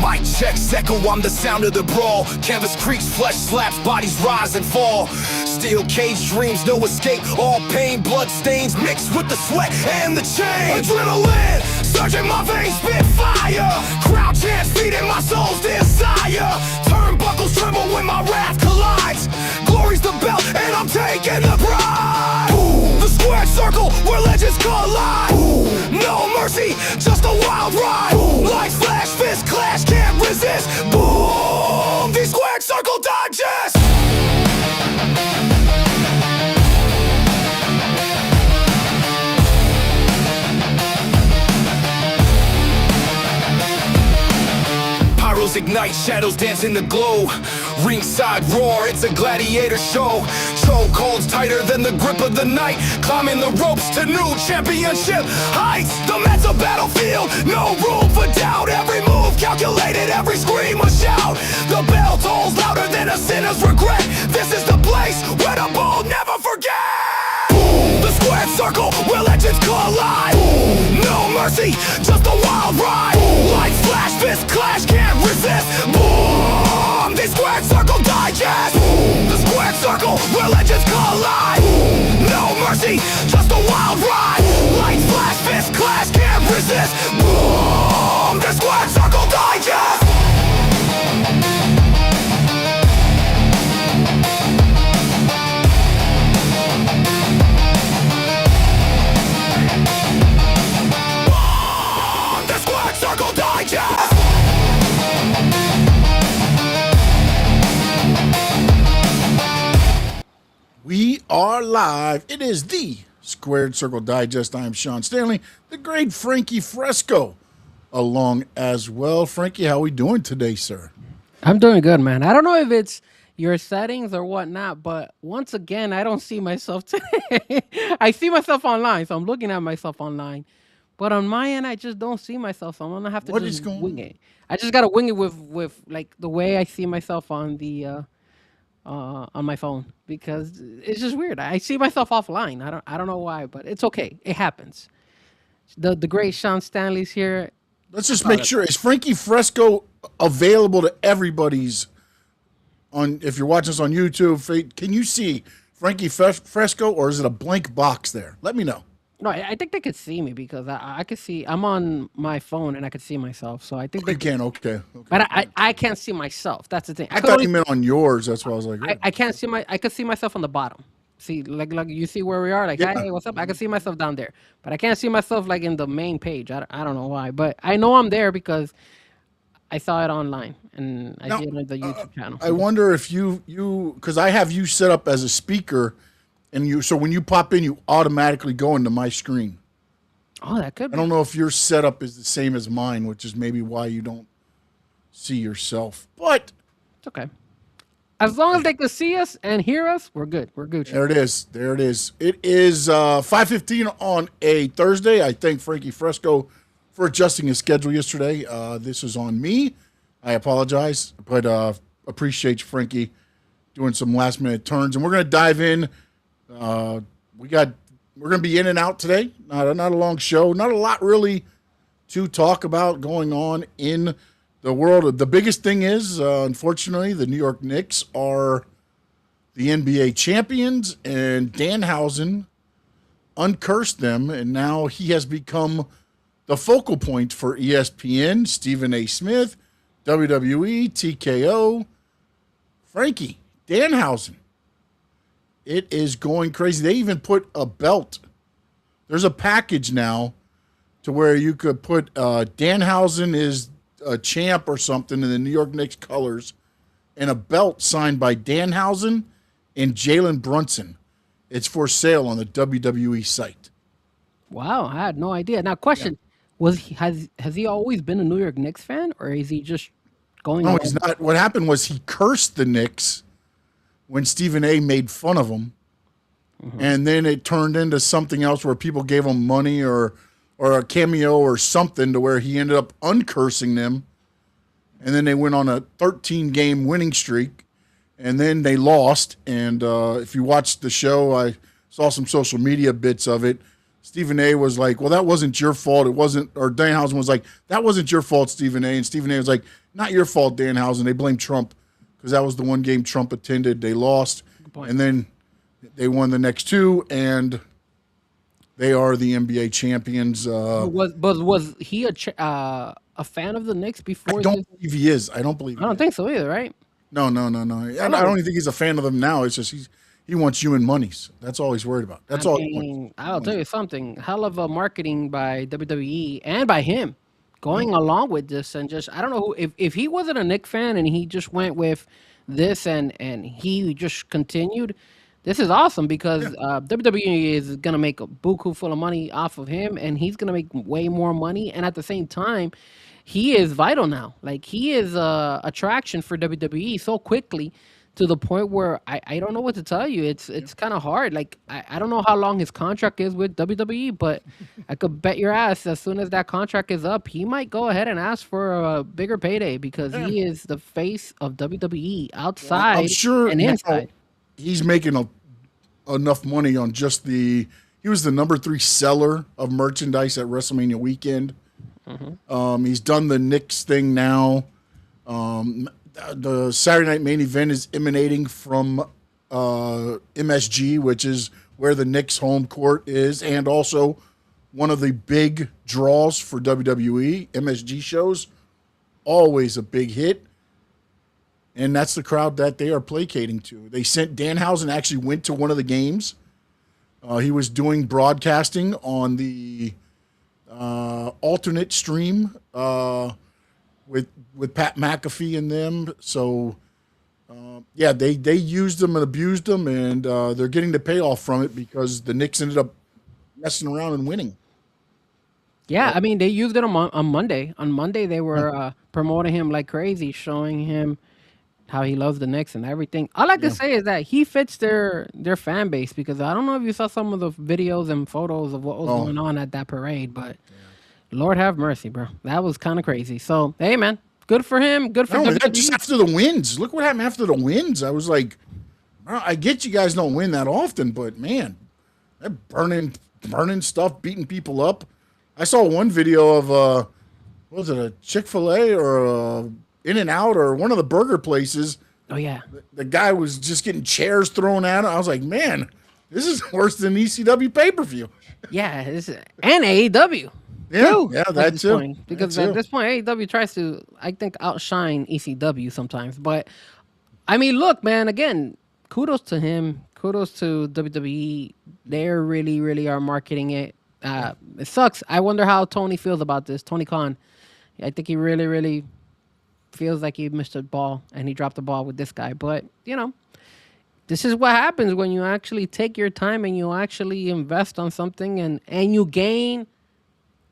Mic checks echo, I'm the sound of the brawl. Canvas creaks, flesh slaps, bodies rise and fall. Steel cage dreams, no escape. All pain, blood stains mixed with the sweat and the chain. Adrenaline surging my veins, spit fire. Crowd chants feeding my soul's desire. Turnbuckles tremble when my wrath collides. Glory's the belt and I'm taking the pride. Boom. The squared circle where legends collide. Boom. No mercy, just a wild ride. Boom. Like flash, fist clash, can't resist. Boom. The squared circle digest. Pyros ignite, shadows dance in the glow. Ringside roar, it's a gladiator show. Chokeholds tighter than the grip of the night. Climbing the ropes to new championship heights. The mat's a battlefield, no room for doubt. Every move calculated, every scream a shout. The bell tolls louder than a sinner's regret. This is the place where the bold never forget. Boom. The squared circle where legends collide. Boom. No mercy, just a wild ride. Boom. Like flash, fist clash, can't resist. Boom. The squared circle digest. Boom. The squared circle where legends collide. Boom. No mercy, just a wild ride. Boom. Like flash, fist clash, can't resist. Boom. The squared circle digest. Circle Digest! We are live. It is the Squared Circle Digest. I am Sean Stanley, the great Frankie Fresco, along as well. Frankie, how are we doing today, sir? I'm doing good, man. I don't know if it's your settings or whatnot, but once again, I don't see myself today. I see myself online, so I'm looking at myself online. But on my end, I just don't see myself, so I'm gonna have to just wing it. I just gotta wing it with like the way I see myself on the on my phone, because it's just weird. I see myself offline. I don't know why, but it's okay. It happens. The great Sean Stanley's here. Let's just make sure, is Frankie Fresco available to everybody's on? If you're watching us on YouTube, can you see Frankie Fresco, or is it a blank box there? Let me know. No, I think they could see me because I could see. I'm on my phone and I could see myself. So I think they can. Okay. But I can't see myself. That's the thing. I thought you meant on yours. That's why I was like, I can't see I could see myself on the bottom. See, like you see where we are. Like, yeah. Hey, what's up? I can see myself down there, but I can't see myself like in the main page. I don't know why, but I know I'm there because I saw it online and I see it on the YouTube channel. I wonder if you because I have you set up as a speaker. And so when you pop in, you automatically go into my screen. Oh, that could be. I don't know if your setup is the same as mine, which is maybe why you don't see yourself. But it's okay. As long as they can see us and hear us, we're good. We're good. There it is. There it is. It is 5:15 on a Thursday. I thank Frankie Fresco for adjusting his schedule yesterday. This is on me. I apologize, but appreciate you, Frankie, doing some last-minute turns. And we're going to dive in. We're going to be in and out today. Not a long show. Not a lot really to talk about going on in the world. The biggest thing is, unfortunately, the New York Knicks are the NBA champions, and Danhausen uncursed them, and now he has become the focal point for ESPN, Stephen A. Smith, WWE, TKO, Frankie, Danhausen. It is going crazy. They even put a belt. There's a package now to where you could put Danhausen is a champ or something in the New York Knicks colors, and a belt signed by Danhausen and Jalen Brunson. It's for sale on the WWE site. Wow, I had no idea. Now, question: has he always been a New York Knicks fan, or is he just going? No, he's not. What happened was he cursed the Knicks when Stephen A. made fun of him, and then it turned into something else where people gave him money or a cameo or something to where he ended up uncursing them, and then they went on a 13-game winning streak, and then they lost. And if you watched the show, I saw some social media bits of it. Stephen A was like, well, that wasn't your fault. It wasn't, or Danhausen was like, that wasn't your fault, Stephen A. And Stephen A was like, not your fault, Danhausen. They blamed Trump because that was the one game Trump attended. They lost. And then they won the next two, and they are the NBA champions. Was he a fan of the Knicks before? I don't believe he is. I don't believe I don't think so either, right? No. I don't even think he's a fan of them now. It's just he wants human monies. That's all he's worried about. That's all he wants. I'll tell you something. Hell of a marketing by WWE and by him going along with this, and just I don't know who, if he wasn't a Knicks fan and he just went with this and he just continued. This is awesome because WWE is gonna make a buku full of money off of him, and he's gonna make way more money. And at the same time, he is vital now. Like he is a attraction for WWE so quickly to the point where I don't know what to tell you. It's kind of hard. Like I don't know how long his contract is with WWE, but I could bet your ass as soon as that contract is up, he might go ahead and ask for a bigger payday because he is the face of WWE outside I'm sure and now inside. he's making enough money on just he was the number 3 seller of merchandise at WrestleMania weekend. He's done the Knicks thing now. The Saturday Night Main Event is emanating from MSG, which is where the Knicks home court is, and also one of the big draws for WWE. MSG shows, always a big hit. And that's the crowd that they are placating to. They sent Danhausen actually went to one of the games. He was doing broadcasting on the alternate stream with Pat McAfee and them. So, they used them and abused them, and they're getting the payoff from it because the Knicks ended up messing around and winning. Yeah, I mean they used it on Monday. On Monday they were promoting him like crazy, showing him how he loves the Knicks and everything. All I can say is that he fits their fan base because I don't know if you saw some of the videos and photos of what was going on at that parade, but Lord have mercy, bro. That was kind of crazy. So, hey, man, good for him. Good for No, WWE. just after the wins. Look what happened after the wins. I was like, I get you guys don't win that often, but man, they're burning stuff, beating people up. I saw one video of what was it, a Chick-fil-A or In-N-Out or one of the burger places. Oh yeah, The guy was just getting chairs thrown at him. I was like, man, this is worse than ECW pay-per-view. yeah, and AEW. Yeah, too, yeah, at that this too. point. Because That at too. this point, AEW tries to, I think, outshine ECW sometimes. But I mean, look, man. Again, kudos to him. Kudos to WWE. They really, really are marketing it. It sucks. I wonder how Tony feels about this. Tony Khan. I think he really, really feels like he missed a ball and he dropped the ball with this guy. But this is what happens when you actually take your time and you actually invest on something and you gain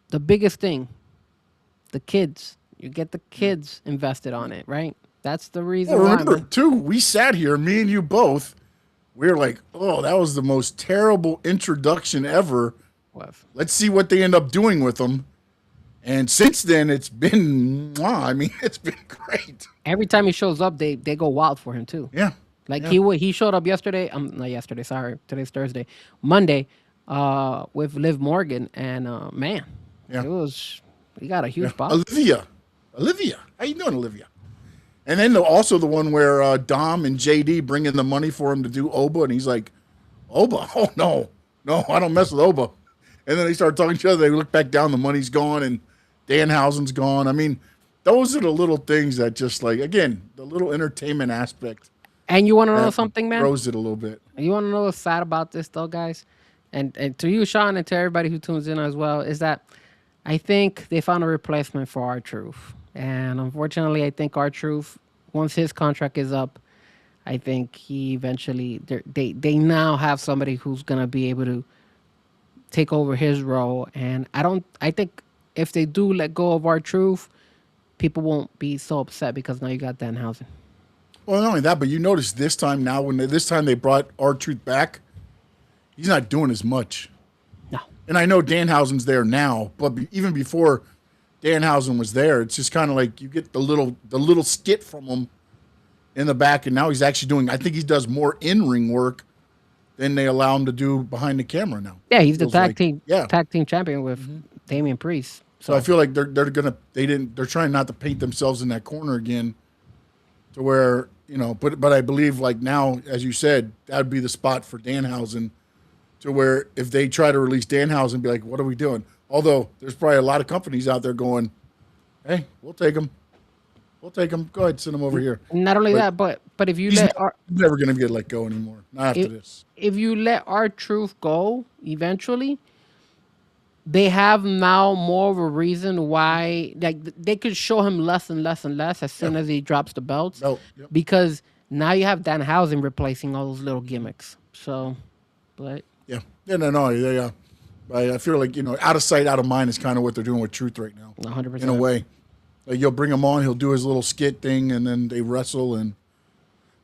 the biggest thing, the kids. You get the kids invested on it, right? That's the reason Well, why. remember, Man. too, we sat here, me and you both. We were like, oh, that was the most terrible introduction ever. Let's see what they end up doing with them. And since then, it's been, I mean, it's been great. Every time he shows up, they go wild for him too. Yeah. Like yeah. he showed up yesterday. Not yesterday. Sorry, today's Thursday. Monday, with Liv Morgan, and man, Yeah. it was. He got a huge pop. Olivia, how you doing, Olivia? And then also the one where Dom and JD bring in the money for him to do Oba, and he's like, Oba? Oh no, I don't mess with Oba. And then they start talking to each other. They look back down, the money's gone, and Danhausen's gone. I mean, those are the little things that just like, again, the little entertainment aspect. And you want to know that something, man? Throws it a little bit. You want to know what's sad about this, though, guys? And to you, Sean, and to everybody who tunes in as well, is that I think they found a replacement for R-Truth. And unfortunately, I think R-Truth, once his contract is up, I think he eventually, they now have somebody who's going to be able to take over his role. And I think if they do let go of R-Truth, people won't be so upset because now you got Danhausen. Well, not only that, but you notice this time now, this time they brought R-Truth back, he's not doing as much. No. And I know Danhausen's there now, but even before Danhausen was there, it's just kind of like you get the little skit from him in the back, and now he's actually doing, I think he does more in-ring work than they allow him to do behind the camera now. Yeah, he's the Feels like, yeah. tag team champion with Damian Priest. So I feel like they're trying not to paint themselves in that corner again, to where but I believe like now, as you said, that'd be the spot for Danhausen, to where if they try to release Danhausen, be like, what are we doing? Although there's probably a lot of companies out there going, hey, we'll take him. We'll take him. Go ahead, send him over here. Not only that, but if you He's let never going to get let go anymore. Not after this. if you let R-Truth go eventually, they have now more of a reason why they could show him less and less and less as soon as he drops the belts. Belt, yep. Because now you have Danhausen replacing all those little gimmicks. So, but Yeah. No. I feel like, out of sight, out of mind is kind of what they're doing with Truth right now. 100%. In a way. Like you'll bring him on, he'll do his little skit thing, and then they wrestle, and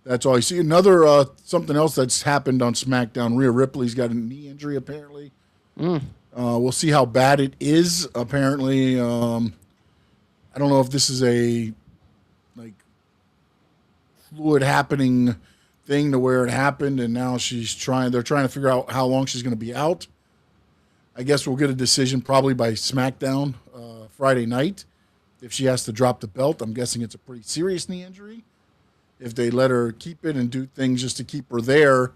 that's all you see. Another something else that's happened on SmackDown, Rhea Ripley's got a knee injury, apparently. We'll see how bad it is. Apparently, I don't know if this is a fluid happening thing to where it happened, and now they're trying to figure out how long she's going to be out. I guess we'll get a decision probably by SmackDown Friday night. If she has to drop the belt, I'm guessing it's a pretty serious knee injury. If they let her keep it and do things just to keep her there,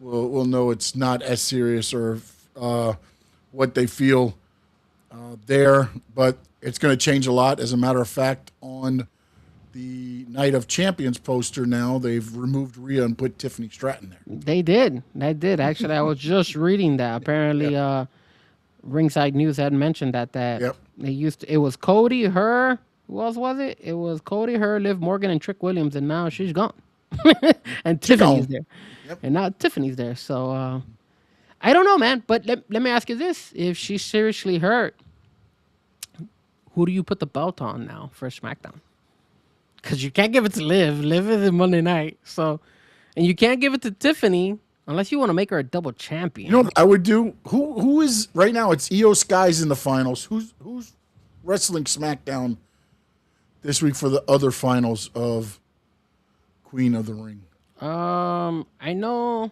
we'll know it's not as serious or what they feel there. But it's going to change a lot. As a matter of fact, on the Night of Champions poster now, they've removed Rhea and put Tiffany Stratton there. they did. Actually, I was just reading that. Apparently, Ringside News had mentioned that Yep. it was Cody, her, who else was it? It was Cody, her, Liv Morgan, and Trick Williams, and now she's gone. And Tiffany's there. Yep. And now Tiffany's there. So I don't know, man. But let me ask you this. If she's seriously hurt, who do you put the belt on now for SmackDown? Because you can't give it to Liv. Liv is in Monday night. So, and you can't give it to Tiffany unless you want to make her a double champion. You know what I would do? Who is right now? It's Io Sky's in the finals. Who's wrestling SmackDown this week for the other finals of Queen of the Ring? I know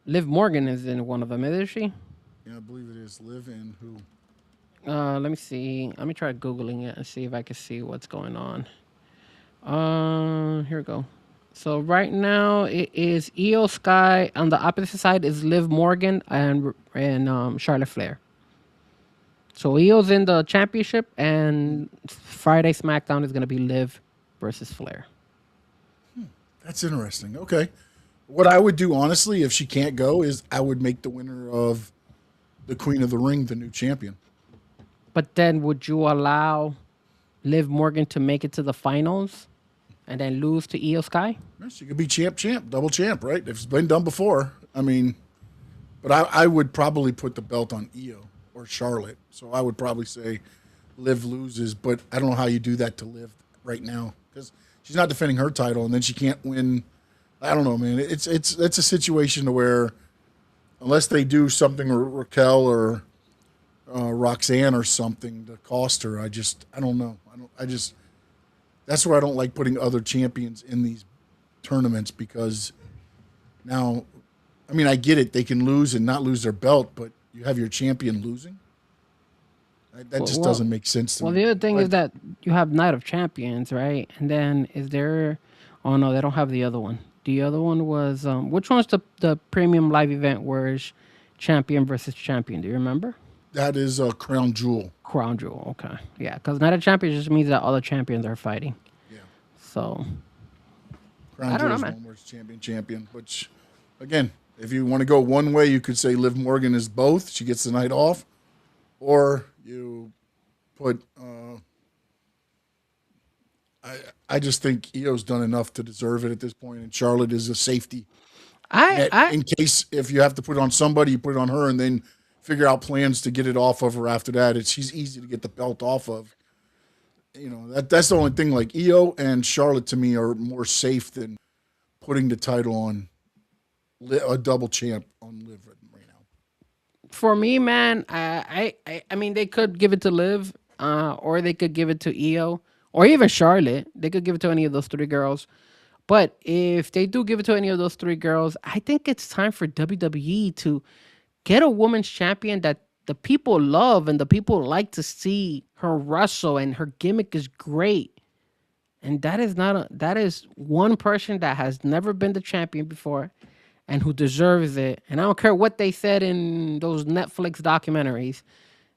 Liv Morgan is in one of them, isn't she? Yeah, I believe it is Liv and who? Let me see. Let me try Googling it and see if I can see what's going on. Here we go. So right now it is Io Sky. On the opposite side is Liv Morgan and Charlotte Flair. So Io's in the championship, and Friday SmackDown is going to be Liv versus Flair. That's interesting. Okay. What I would do, honestly, if she can't go, is I would make the winner of the Queen of the Ring the new champion. But then would you allow Liv Morgan to make it to the finals and then lose to Io Sky? Yeah, she could be champ, double champ, right? It's been done before. I mean, but I would probably put the belt on Io or Charlotte. So I would probably say Liv loses, but I don't know how you do that to Liv right now because she's not defending her title, and then she can't win. I don't know, man. It's a situation to where unless they do something with Raquel or Roxanne or something to cost her, I don't know. That's where I don't like putting other champions in these tournaments because now, I mean, I get it. They can lose and not lose their belt, but you have your champion losing. That just doesn't make sense to me. Well, the other thing is that you have Night of Champions, right? And then is there? Oh no, they don't have the other one. The other one was which one's the premium live event where it's champion versus champion? Do you remember? That is a Crown Jewel. Crown Jewel. Okay, yeah, because Night of Champions just means that all the champions are fighting. Yeah. So Crown I don't Jewel know, is man. one where it's champion. Which, again, if you want to go one way, you could say Liv Morgan is both. She gets the night off, or you put. I just think Io's done enough to deserve it at this point, and Charlotte is a safety net in case if you have to put it on somebody, you put it on her, and then figure out plans to get it off of her after that. She's easy to get the belt off of. You know, that's the only thing. Like Io and Charlotte to me are more safe than putting the title on a double champ on Liv right now. for me, man, I mean they could give it to Liv, or they could give it to Io, or even Charlotte. They could give it to any of those three girls. But if they do give it to any of those three girls, I think it's time for WWE to get a women's champion that the people love and the people like to see her wrestle, and her gimmick is great. And that is one person that has never been the champion before and who deserves it. And I don't care what they said in those Netflix documentaries.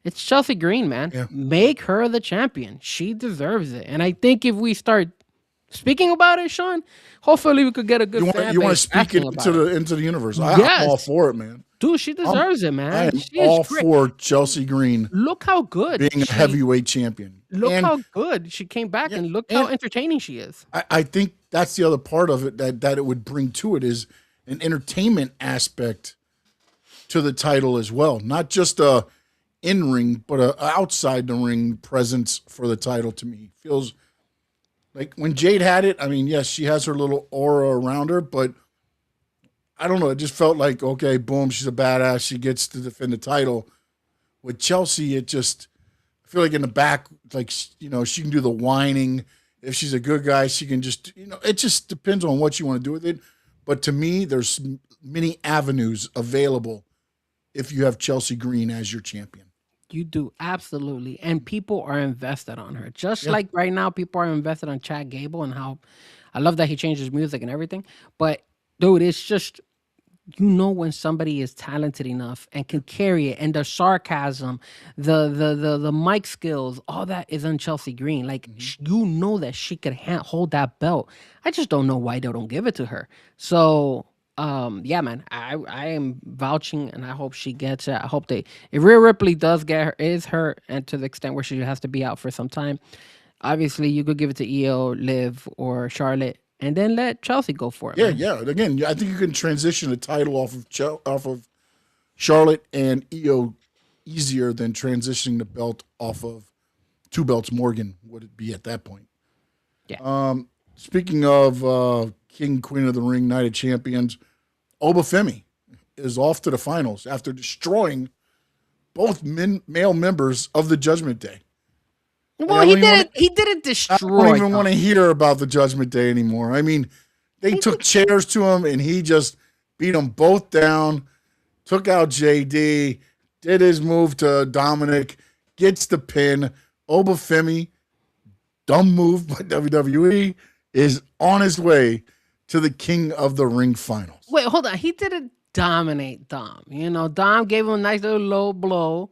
It's Chelsea Green, man. Yeah. Make her the champion. She deserves it. And I think if we start speaking about it, Sean, hopefully we could get a good fan You want to base speak it asking about into the universe. Yes. I'm all for it, man. Dude, she deserves it, man. I am She is all great. for Chelsea Green Look how good being a she- heavyweight champion. Look And how good she came back, and look how entertaining she is. I think that's the other part of it that it would bring to it is an entertainment aspect to the title as well. Not just a in-ring, but a outside the ring presence for the title. To me feels like when Jade had it, I mean, yes, she has her little aura around her, but I don't know, it just felt like, okay, boom, she's a badass, she gets to defend the title. With Chelsea, it just, I feel like in the back, like, you know, she can do the whining. If she's a good guy, she can just, you know, it just depends on what you want to do with it. But to me, there's many avenues available if you have Chelsea Green as your champion. You do, absolutely. And people are invested on her. Just like right now, people are invested on Chad Gable, and how I love that he changed his music and everything. But dude, it's just, you know, when somebody is talented enough and can carry it, and the sarcasm, the mic skills, all that is on Chelsea Green. Like, you know that she could hold that belt. I just don't know why they don't give it to her. So yeah, man, I am vouching, and I hope she gets it. I hope if Rhea Ripley does get her, is hurt, and to the extent where she has to be out for some time, obviously you could give it to Io, Liv, or Charlotte, and then let Chelsea go for it. Yeah, man. yeah. Again, I think you can transition the title off of Charlotte and Io easier than transitioning the belt off of two belts Morgan would it be at that point. Yeah. Speaking of King, Queen of the Ring, Night of Champions, Obafemi is off to the finals after destroying both male members of the Judgment Day. Well, I he don't even didn't. He didn't I destroy. don't even them. want to hear about the Judgment Day anymore. I mean, they took chairs to him, and he just beat them both down, took out JD, did his move to Dominic, gets the pin. Obafemi, dumb move by WWE, is on his way to the King of the Ring finals. Wait, hold on. He didn't dominate Dom. You know, Dom gave him a nice little low blow.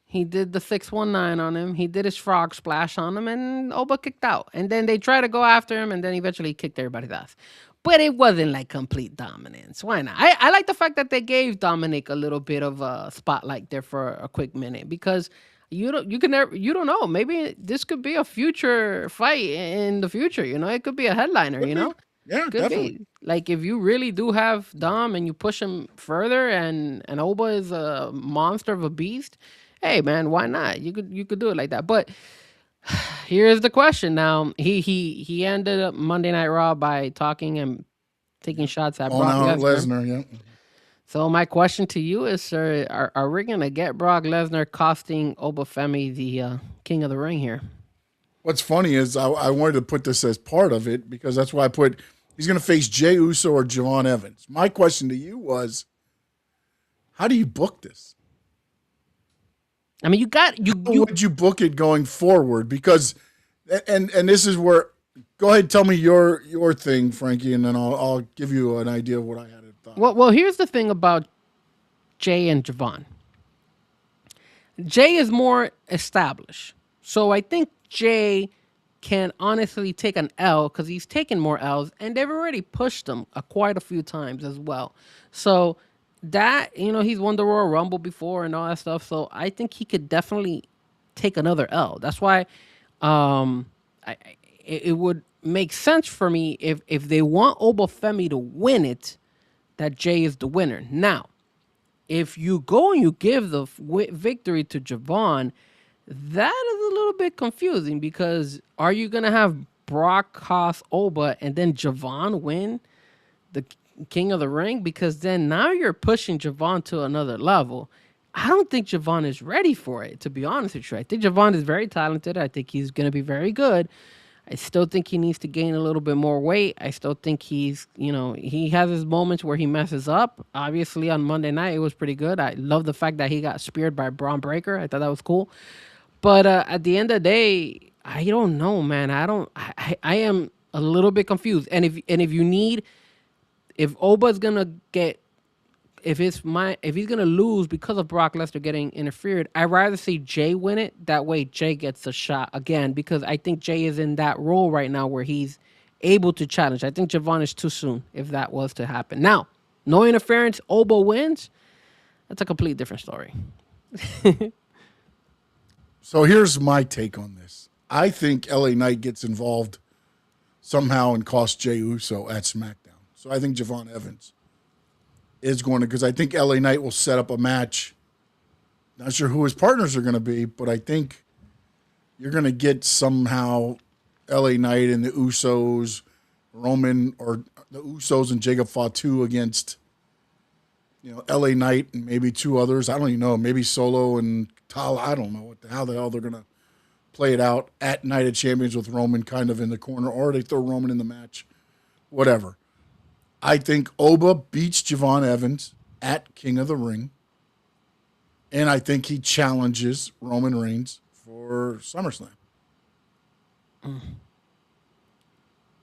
He did the 619 on him. He did his frog splash on him, and Oba kicked out. And then they tried to go after him, and then eventually he kicked everybody's ass. But it wasn't like complete dominance. Why not? I like the fact that they gave Dominic a little bit of a spotlight there for a quick minute, because you don't know. Maybe this could be a future fight in the future. You know, it could be a headliner. You know. Yeah, Could definitely. be. Like, if you really do have Dom and you push him further, and Oba is a monster of a beast, hey man, why not? You could do it like that. But here's the question now. He ended up Monday Night Raw by talking and taking shots at On Brock out Lesnar. Lesnar, yeah. So my question to you is, sir, are we gonna get Brock Lesnar costing Obafemi the King of the Ring here? What's funny is I wanted to put this as part of it because that's why I put he's going to face Jey Uso or Javon Evans. My question to you was, how do you book this? I mean, How would you book it going forward? Because, and this is where, go ahead, tell me your thing, Frankie, and then I'll give you an idea of what I had in thought. Well, here's the thing about Jay and Javon. Jay is more established. So I think Jay can honestly take an L because he's taken more L's, and they've already pushed him quite a few times as well. So that, you know, he's won the Royal Rumble before and all that stuff. So I think he could definitely take another L. That's why it would make sense for me if they want Obafemi to win it, that Jay is the winner. Now, if you go and you give the victory to Javon, that is a little bit confusing, because are you going to have Brock cost Oba and then Javon win the King of the Ring? Because then now you're pushing Javon to another level. I don't think Javon is ready for it, to be honest with you. I think Javon is very talented. I think he's going to be very good. I still think he needs to gain a little bit more weight. I still think he has his moments where he messes up. Obviously, on Monday night, it was pretty good. I love the fact that he got speared by Braun Breaker. I thought that was cool. But at the end of the day, I don't know, man. I don't. I am a little bit confused. And if you need, if Oba's gonna get, if he's gonna lose because of Brock Lesnar getting interfered, I'd rather see Jay win it. That way, Jay gets a shot again because I think Jay is in that role right now where he's able to challenge. I think Javon is too soon if that was to happen. Now, no interference, Oba wins. That's a completely different story. So here's my take on this. I think LA Knight gets involved somehow and costs Jey Uso at SmackDown. So I think Javon Evans is going to, because I think LA Knight will set up a match. Not sure who his partners are going to be, but I think you're going to get somehow LA Knight and the Usos, Roman, or the Usos and Jacob Fatu against, LA Knight and maybe two others. I don't even know. Maybe Solo and Tala. I don't know how the hell they're going to play it out at Night of Champions with Roman kind of in the corner, or they throw Roman in the match. Whatever. I think Oba beats Javon Evans at King of the Ring. And I think he challenges Roman Reigns for SummerSlam.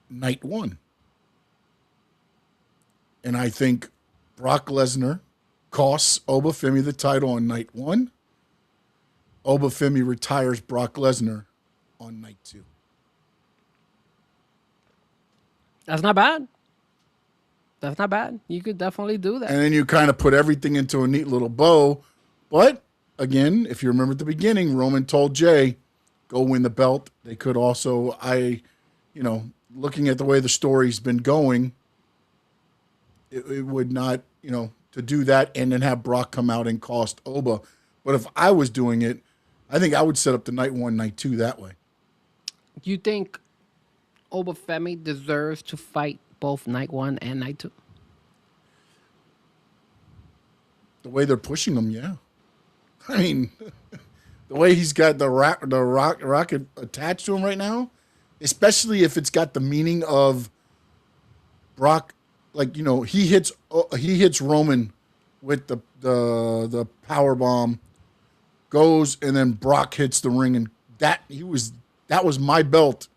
Night 1. And I think Brock Lesnar costs Oba Femi the title on night 1. Oba Femi retires Brock Lesnar on night 2. That's not bad. That's not bad. You could definitely do that. And then you kind of put everything into a neat little bow. But, again, if you remember at the beginning, Roman told Jay, go win the belt. They could also, looking at the way the story's been going, it would not, to do that and then have Brock come out and cost Oba. But if I was doing it, I think I would set up the night 1, night 2 that way. Do you think Oba Femi deserves to fight both night 1 and night 2? The way they're pushing him, yeah. I mean, the way he's got the rocket attached to him right now, especially if it's got the meaning of Brock, he hits Roman with the power bomb, goes, and then Brock hits the ring, and that was my belt,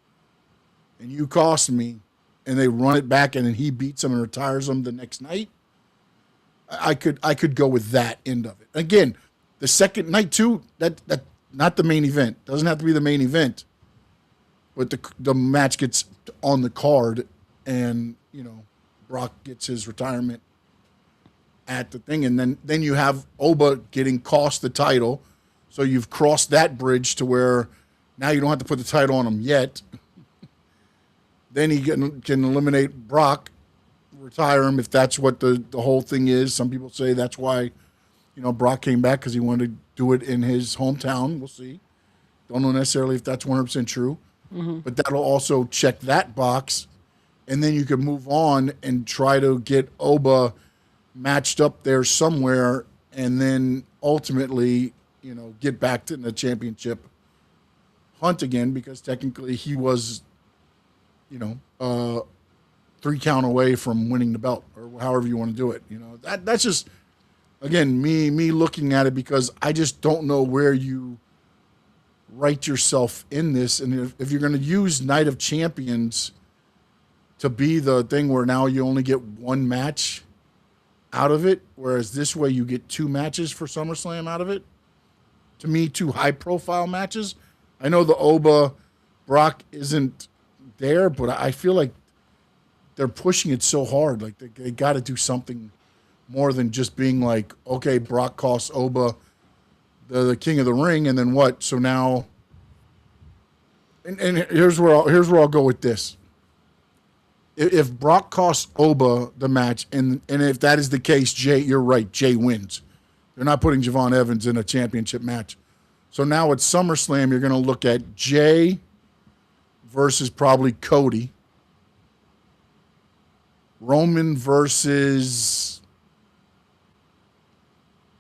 and you cost me. And they run it back, and then he beats him and retires him the next night. I could go with that end of it. Again, the second night 2, that not the main event. Doesn't have to be the main event, but the match gets on the card, and Brock gets his retirement at the thing, and then you have Oba getting cost the title, so you've crossed that bridge to where now you don't have to put the title on him yet. Then he can eliminate Brock, retire him if that's what the whole thing is. Some people say that's why, Brock came back because he wanted to do it in his hometown. We'll see. Don't know necessarily if that's 100% true. Mm-hmm. But that'll also check that box. And then you can move on and try to get Oba matched up there somewhere and then ultimately, get back to the championship hunt again because technically he was 3 count away from winning the belt, or however you want to do it. That's just, again, me looking at it because I just don't know where you write yourself in this. And if you're going to use Night of Champions to be the thing where now you only get 1 match out of it, whereas this way you get 2 matches for SummerSlam out of it, to me, 2 high-profile matches. I know the Oba Brock isn't there, but I feel like they're pushing it so hard. Like they got to do something more than just being like, okay, Brock costs Oba the King of the Ring, and then what? So now, and here's where I'll go with this. If Brock costs Oba the match, and if that is the case, Jay, you're right, Jay wins. They're not putting Javon Evans in a championship match. So now at SummerSlam, you're going to look at Jay versus probably Cody. Roman versus,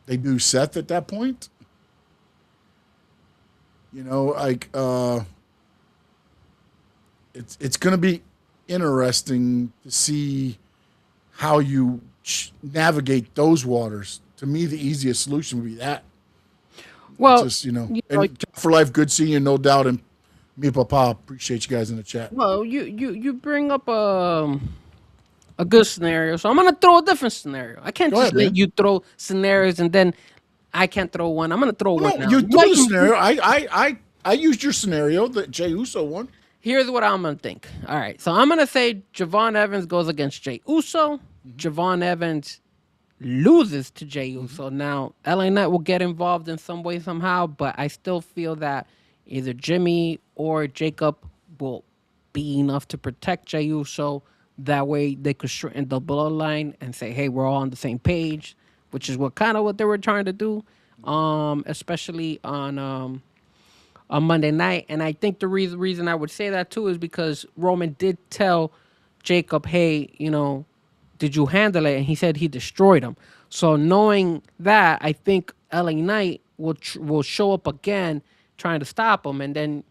they do Seth at that point. it's going to be interesting to see how you navigate those waters. To me, the easiest solution would be that. Well, Just, you know, you know, and for life, good seeing you, no doubt. And me and Papa, appreciate you guys in the chat. well, you bring up a good scenario, so I'm gonna throw a different scenario. I can't Go just ahead, let man. you throw scenarios and then I can't throw one. I'm gonna throw one No, now. you threw What the you- scenario. I used your scenario, the Jey Uso one. Here's what I'm gonna think. All right, so I'm gonna say Javon Evans goes against Jey Uso. Javon Evans loses to Jey Uso. Now, LA Knight will get involved in some way somehow, but I still feel that either Jimmy or Jacob will be enough to protect Jey Uso. That way, they could shorten the bloodline and say, "Hey, we're all on the same page," which is what they were trying to do, especially on Monday night. And I think the reason I would say that too is because Roman did tell Jacob, "Hey, did you handle it?" And he said he destroyed him. So knowing that, I think LA Knight will show up again trying to stop him, and then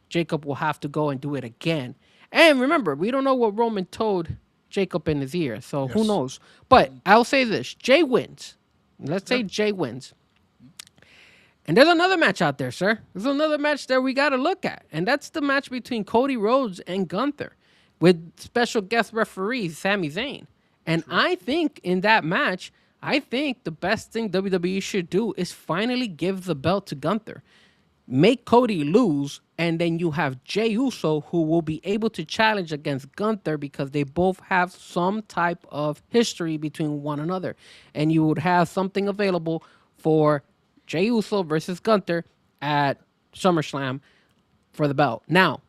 Jacob will have to go and do it again. And remember, we don't know what Roman told Jacob in his ear, so who Yes. knows? But I'll say this: Jay wins. Let's say Jay wins. And there's another match out there, sir. There's another match that we got to look at. And that's the match between Cody Rhodes and Gunther with special guest referee Sami Zayn. And I think in that match, I think the best thing WWE should do is finally give the belt to Gunther. Make Cody lose, and then you have Jey Uso, who will be able to challenge against Gunther because they both have some type of history between one another. And you would have something available for Jey Uso versus Gunther at SummerSlam for the belt. Now,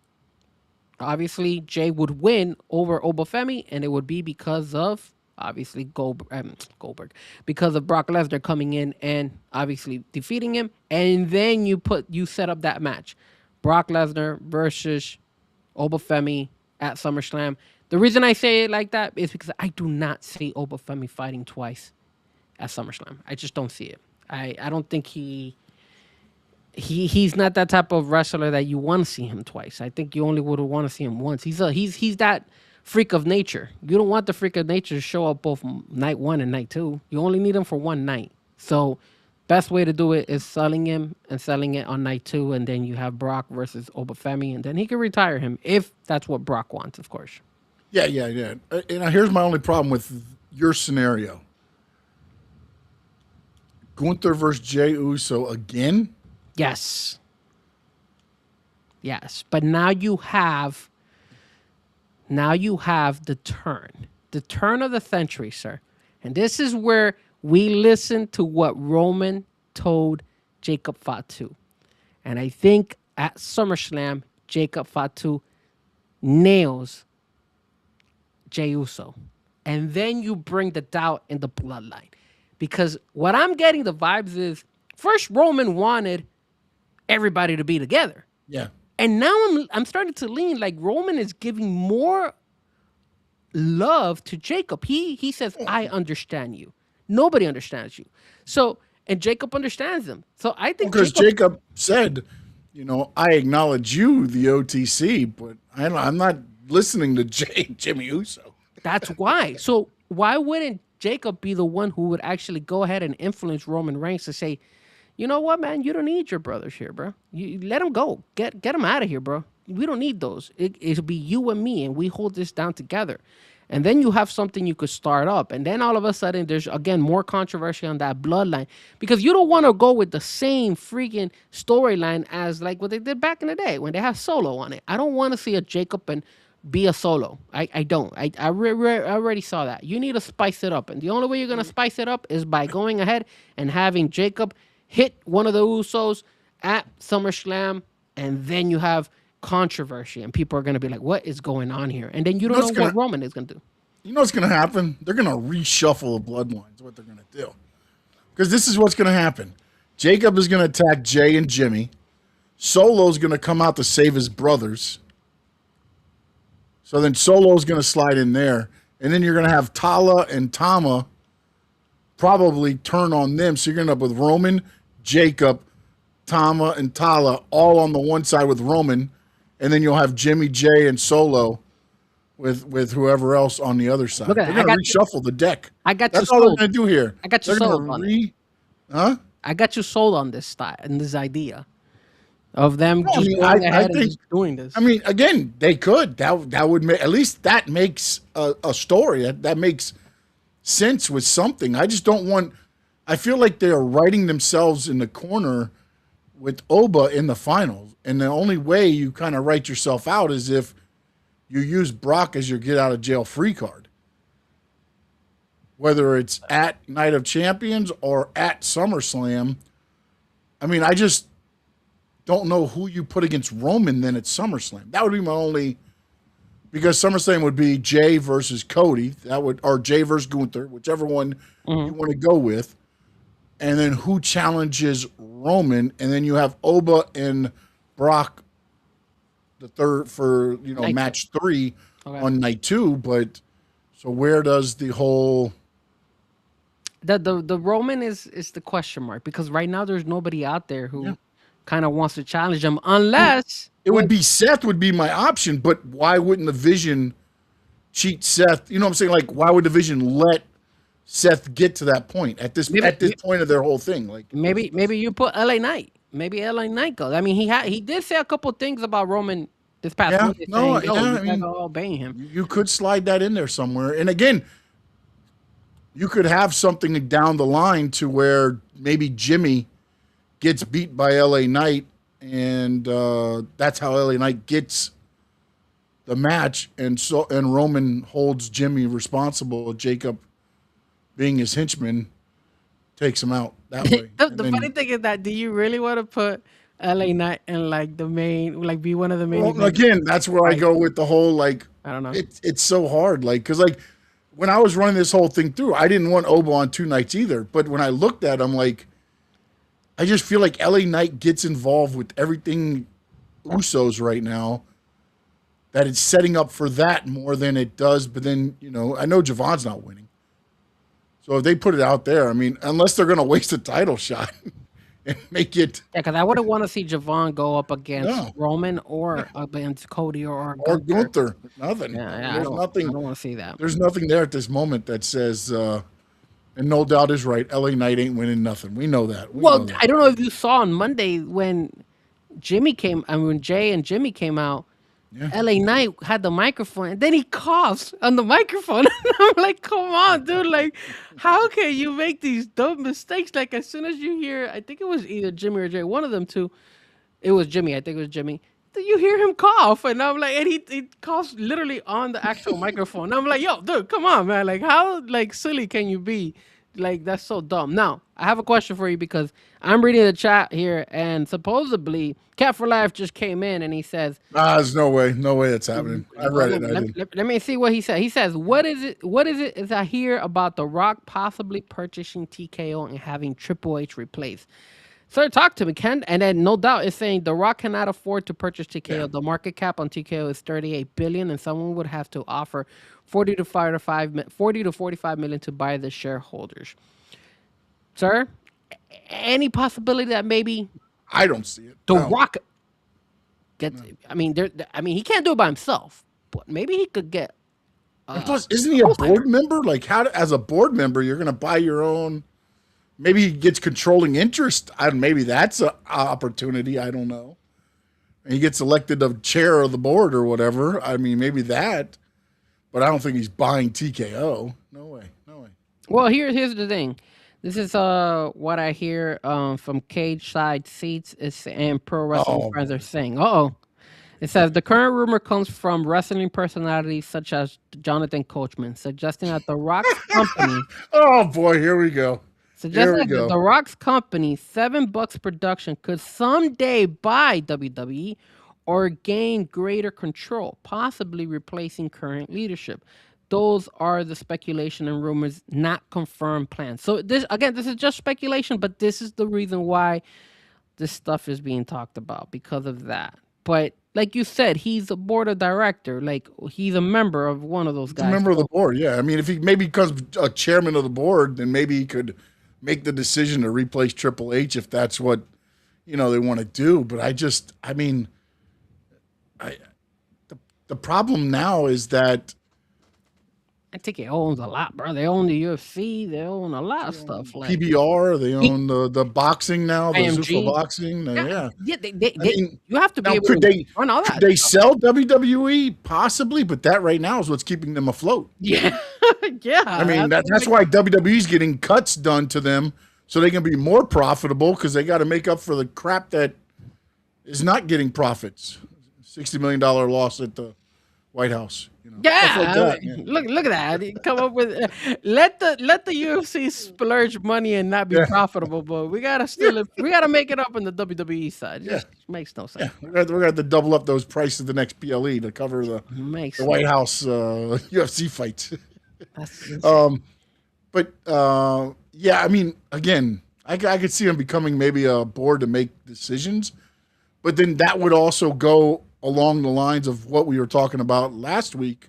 obviously, Jay would win over Obafemi, and it would be because of obviously Goldberg, because of Brock Lesnar coming in and obviously defeating him, and then you set up that match, Brock Lesnar versus Obafemi at SummerSlam. The reason I say it like that is because I do not see Obafemi fighting twice at SummerSlam. I just don't see it. I don't think he's not that type of wrestler that you want to see him twice. I think you only would want to see him once. He's that freak of nature. You don't want the freak of nature to show up both night one and night two. You only need him for one night. So best way to do it is selling him and selling it on night two, and then you have Brock versus Obafemi, and then he can retire him if that's what Brock wants, of course. Yeah. And here's my only problem with your scenario. Gunther versus Jey Uso again? Yes. But now you have the turn of the century, sir. And this is where we listen to what Roman told Jacob Fatu. And I think at SummerSlam, Jacob Fatu nails Jey Uso. And then you bring the doubt in the bloodline. Because what I'm getting the vibes is, first Roman wanted everybody to be together. Yeah. And now I'm starting to lean like Roman is giving more love to Jacob. He says, "I understand you. Nobody understands you." So, and Jacob understands him. So I think Because Jacob said, I acknowledge you, the OTC, but I'm not listening to Jimmy Uso. that's why. So why wouldn't Jacob be the one who would actually go ahead and influence Roman Reigns to say, "You know what, man? You don't need your brothers here, bro. You let them go. Get them out of here, bro. We don't need those. It'll be you and me, and we hold this down together." And then you have something you could start up. And then all of a sudden, there's, again, more controversy on that bloodline. Because you don't want to go with the same freaking storyline as like what they did back in the day when they have Solo on it. I don't want to see a Jacob and be a Solo. I don't. I already saw that. You need to spice it up. And the only way you're going to spice it up is by going ahead and having Jacob hit one of the Usos at SummerSlam, and then you have controversy, and people are going to be like, "What is going on here?" And then you don't know what Roman is going to do. You know what's going to happen? They're going to reshuffle the bloodlines, what they're going to do. Because this is what's going to happen. Jacob is going to attack Jay and Jimmy. Solo's going to come out to save his brothers. So then Solo's going to slide in there. And then you're going to have Tala and Tama probably turn on them. So you're going to end up with Roman, Jacob, Tama, and Tala all on the one side with Roman. and then you'll have Jimmy, Jay, and Solo with whoever else on the other side. Look at They're that. going to reshuffle the deck. I got you That's all they're sold. going to do here. I got you They're sold going on to huh? I got you sold on this style and this idea of them No, I just mean, going I ahead and think. just doing this. I mean, again, they could. That would make, at least that makes a story. That makes sense with something. I just don't want. I feel like they are writing themselves in the corner with Oba in the finals, and the only way you kind of write yourself out is if you use Brock as your get out of jail free card. Whether it's at Night of Champions or at SummerSlam. I mean, I just don't know who you put against Roman then at SummerSlam. That would be my only, because SummerSlam would be Jay versus Cody. That would, or Jay versus Gunther, whichever one you want to go with. And then who challenges Roman, and then you have Oba and Brock the third for Night match 3 Okay. on night 2. But so where does the whole The Roman is the question mark because right now there's nobody out there who kind of wants to challenge him unless it would be Seth would be my option, but why wouldn't the Vision cheat Seth? You know what I'm saying? Like, why would the Vision let Seth get to that point at this point of their whole thing? Like, maybe you put LA Knight. Maybe LA Knight goes. I mean, he did say a couple things about Roman this past Yeah, Monday, no, saying, "Yo, yeah, you I guys mean, are all obeying him." you could slide that in there somewhere. And again, you could have something down the line to where maybe Jimmy gets beat by LA Knight, and that's how LA Knight gets the match, and Roman holds Jimmy responsible. Jacob, being his henchman, takes him out that way. The funny thing is that do you really want to put LA Knight in like the main, like be one of the main? Well, events? again, that's where I go with the whole like. I don't know. It's so hard, like, because like when I was running this whole thing through, I didn't want Oba on 2 nights either. But when I looked at him, like, I just feel like LA Knight gets involved with everything Usos right now. That it's setting up for that more than it does. But then I know Javon's not winning. So if they put it out there, I mean, unless they're going to waste a title shot and make it. Yeah, because I wouldn't want to see Javon go up against No. Roman or against Cody or Or Gunther. Nothing. Yeah, I There's don't, nothing. I don't want to see that. There's nothing there at this moment that says, and no doubt is right, LA Knight ain't winning nothing. We know that. We Well, know that. I don't know if you saw on Monday when when Jay and Jimmy came out. Yeah. LA Knight had the microphone and then he coughs on the microphone. I'm like, come on, dude. Like, how can you make these dumb mistakes? Like, as soon as you hear, I think it was either Jimmy or Jay, one of them two. It was Jimmy. I think it was Jimmy. Then you hear him cough. And I'm like, and he coughs literally on the actual microphone. I'm like, yo, dude, come on, man. Like, how like silly can you be? Like, that's so dumb. Now, I have a question for you because I'm reading the chat here and supposedly Cat for Life just came in and he says, There's no way that's happening. I read it. Let me see what he said. He says, what is it is I hear about The Rock possibly purchasing TKO and having Triple H replaced? Sir, talk to me, Ken. And then no doubt is saying The Rock cannot afford to purchase TKO. Yeah. The market cap on TKO is $38 billion, and someone would have to offer 40 to 45 million to buy the shareholders. Sir, any possibility that maybe I don't see it. The No. Rock gets? I mean, he can't do it by himself, but maybe he could get. And plus, isn't he a board member? Like, how as a board member, you're going to buy your own. Maybe he gets controlling interest. Maybe that's an opportunity. I don't know. And he gets elected of chair of the board or whatever. I mean, maybe that. But I don't think he's buying TKO. No way. Well, here's the thing. This is what I hear from Cage Side Seats and Pro Wrestling Friends are saying. It says the current rumor comes from wrestling personalities such as Jonathan Coachman, suggesting that The Rock's company Oh boy, here we go. suggesting we that go. The Rock's company, $7 Production, could someday buy WWE or gain greater control, possibly replacing current leadership. Those are the speculation and rumors, not confirmed plans. So this is just speculation, but this is the reason why this stuff is being talked about because of that. But like you said, he's a board of director. Like he's a member of one of those He's a guys. member of the board, yeah. I mean, if he maybe becomes a chairman of the board, then maybe he could make the decision to replace Triple H if that's what they want to do. But I mean, The problem now is that I think it owns a lot, bro. They own the UFC. They own a lot of stuff. Like PBR, they P- own the boxing now, the Zuffa IMG. boxing. Yeah, Yeah. yeah. I mean, You have to be now able to run all could that they stuff. sell WWE? Possibly, but that right now is what's keeping them afloat. Yeah, yeah. I mean, That's that's why WWE's getting cuts done to them so they can be more profitable because they got to make up for the crap that is not getting profits. $60 million loss at the White House. Stuff yeah. like that, man. Look at that. You come up with let the UFC splurge money and not be Yeah. profitable, but we gotta make it up on the WWE side. It just makes no sense. We're going to have to double up those prices the next PLE to cover the Makes White House UFC fights. that's insane. But yeah, I mean, again, I could see him becoming maybe a board to make decisions, but then that would also go along the lines of what we were talking about last week,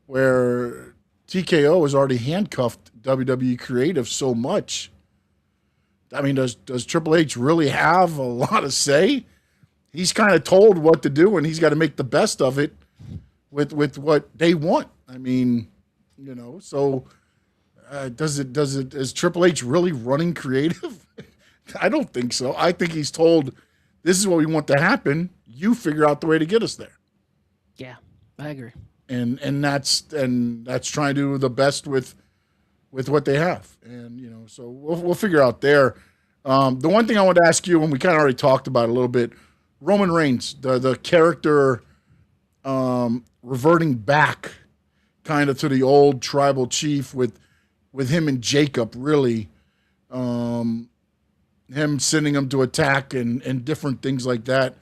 where TKO has already handcuffed WWE Creative so much. I mean, does Triple H really have a lot of say? He's kind of told what to do, and he's got to make the best of it with what they want. I mean, so. Is Triple H really running creative? I don't think so. I think he's told, this is what we want to happen. You figure out the way to get us there. Yeah, I agree. And that's trying to do the best with what they have. And, so we'll figure out there. The one thing I want to ask you, and we kind of already talked about it a little bit, Roman Reigns, the character reverting back kind of to the old tribal chief with him and Jacob, really, him sending him to attack and different things like that.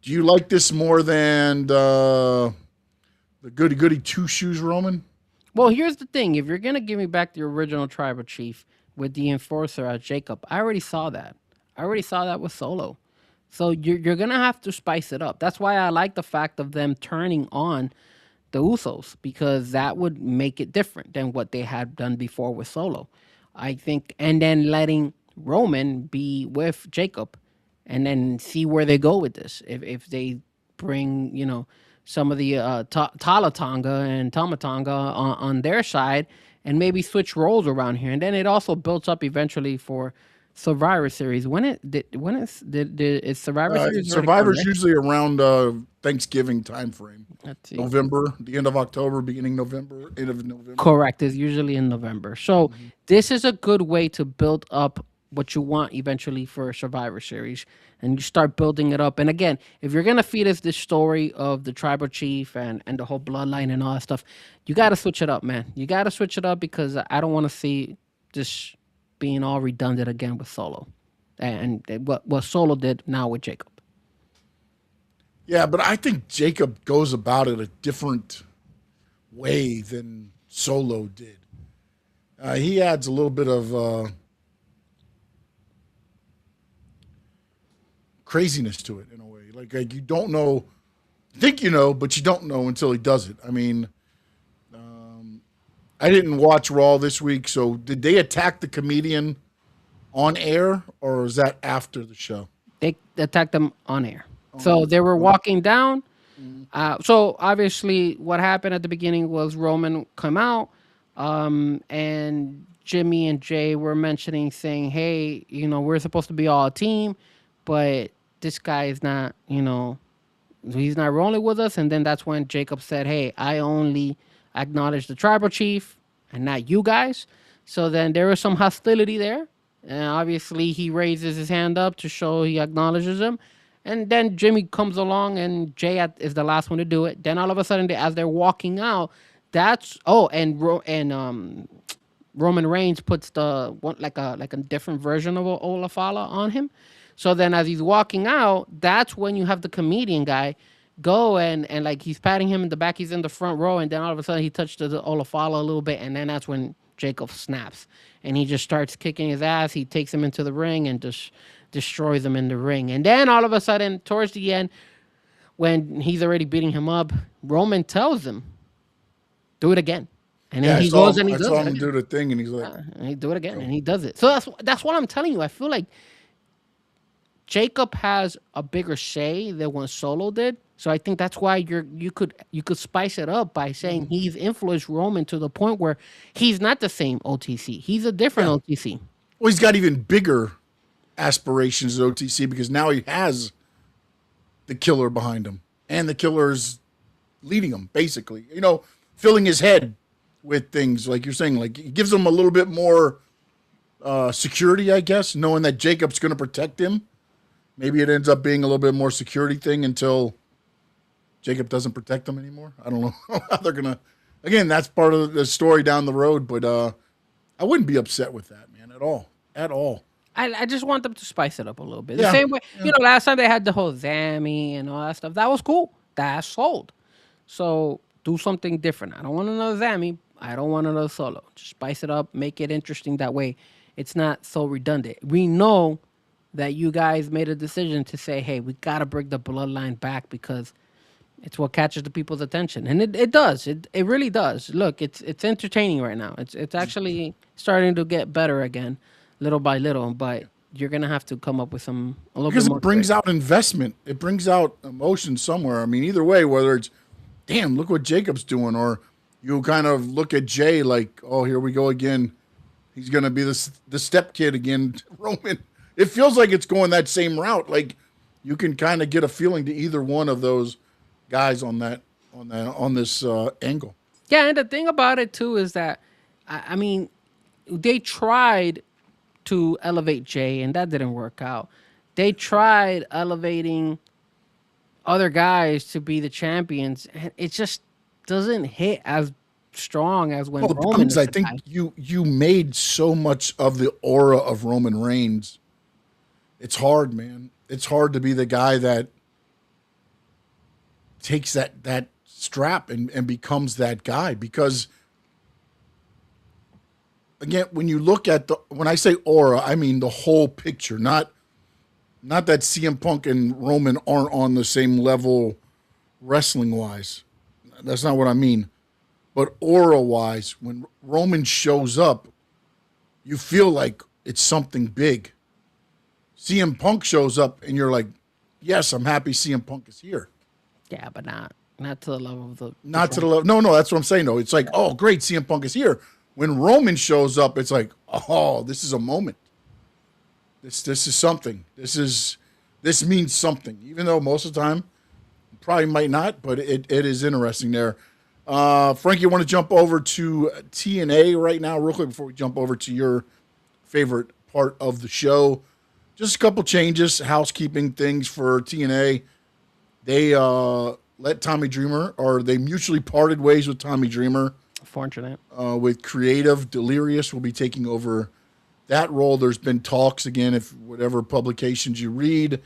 Do you like this more than the goody two shoes Roman? Well, here's the thing. If you're gonna give me back the original tribal chief with the enforcer as Jacob, I already saw that. I already saw that with Solo. So you're gonna have to spice it up. That's why I like the fact of them turning on the Usos, because that would make it different than what they had done before with Solo. I think, and then letting Roman be with Jacob and then see where they go with this. If they bring, some of the Talatonga and Tomatonga on their side and maybe switch roles around here. And then it also builds up eventually for Survivor Series. Is Survivor Series already Survivor's correct? usually around Thanksgiving time frame. Let's see. November, the end of October, beginning November, end of November. Correct. It's usually in November. So this is a good way to build up what you want eventually for a Survivor Series. And you start building it up. And again, if you're going to feed us this story of the tribal chief and the whole bloodline and all that stuff, you got to switch it up, man. You got to switch it up because I don't want to see this being all redundant again with Solo. And what Solo did now with Jacob. Yeah, but I think Jacob goes about it a different way than Solo did. He adds a little bit of craziness to it in a way. Like you don't know, think you know, but you don't know until he does it. I mean, I didn't watch Raw this week, so did they attack the comedian on air, or is that after the show? They attacked them on air. So they were walking down. So obviously what happened at the beginning was Roman come out and Jimmy and Jay were mentioning, saying, hey, we're supposed to be all a team, but this guy is not, he's not rolling with us. And then that's when Jacob said, hey, I only acknowledge the tribal chief and not you guys. So then there was some hostility there. And obviously he raises his hand up to show he acknowledges him. And then Jimmy comes along and Jay is the last one to do it. Then all of a sudden, as they're walking out, Roman Reigns puts the one like a different version of Olafala on him. So then as he's walking out, that's when you have the comedian guy go and like he's patting him in the back, he's in the front row, and then all of a sudden he touched the Olafala a little bit, and then that's when Jacob snaps. And he just starts kicking his ass. He takes him into the ring and just destroys him in the ring. And then all of a sudden, towards the end, when he's already beating him up, Roman tells him, do it again. And then he goes and he does it. I saw him do the thing, and he's like, and he do it again, and he does it. So that's what I'm telling you. I feel like Jacob has a bigger say than what Solo did. So I think that's why you could spice it up by saying he's influenced Roman to the point where he's not the same OTC. He's a different Yeah. OTC. Well, he's got even bigger aspirations at OTC because now he has the killer behind him, and the killer's leading him, basically. Filling his head with things like you're saying. Like it gives him a little bit more security, I guess, knowing that Jacob's going to protect him. Maybe it ends up being a little bit more security thing until Jacob doesn't protect them anymore. I don't know how they're gonna. Again, that's part of the story down the road, but I wouldn't be upset with that, man, at all, at all. I just want them to spice it up a little bit. The Yeah, same way, last time they had the whole Zammy and all that stuff. That was cool. That sold. So do something different. I don't want another Zammy. I don't want another Solo. Just spice it up, make it interesting. That way, it's not so redundant. We know that you guys made a decision to say, hey, we got to bring the bloodline back because it's what catches the people's attention. And it does. It really does. Look, it's entertaining right now. It's actually starting to get better again, little by little. But you're going to have to come up with a little Because bit more. it brings out investment. It brings out emotion somewhere. I mean, either way, whether it's, damn, look what Jacob's doing, or you kind of look at Jay like, oh, here we go again. He's going to be the step kid again, Roman. It feels like it's going that same route. Like you can kind of get a feeling to either one of those guys on this angle. Yeah, and the thing about it too is that, I mean, they tried to elevate Jay, and that didn't work out. They tried elevating other guys to be the champions, and it just doesn't hit as strong as when Well, the Roman problem is is I the think guy. you made so much of the aura of Roman Reigns. It's hard, man. It's hard to be the guy that takes that strap and becomes that guy, because again, when you look at when I say aura, I mean the whole picture, not that CM Punk and Roman aren't on the same level wrestling wise. That's not what I mean. But aura wise, when Roman shows up, you feel like it's something big. CM Punk shows up and you're like, yes, I'm happy CM Punk is here. Yeah, but not to the level of the Not to the level. No, that's what I'm saying. No, it's like, oh, great, CM Punk is here. When Roman shows up, it's like, oh, this is a moment. This is something. This means something. Even though most of the time, probably might not, but it is interesting there. Frank, you want to jump over to TNA right now, real quick, before we jump over to your favorite part of the show? Just a couple changes, housekeeping things for TNA. They let Tommy Dreamer, or they mutually parted ways with Tommy Dreamer. Fortunate. With Creative. Delirious will be taking over that role. There's been talks, again, if whatever publications you read,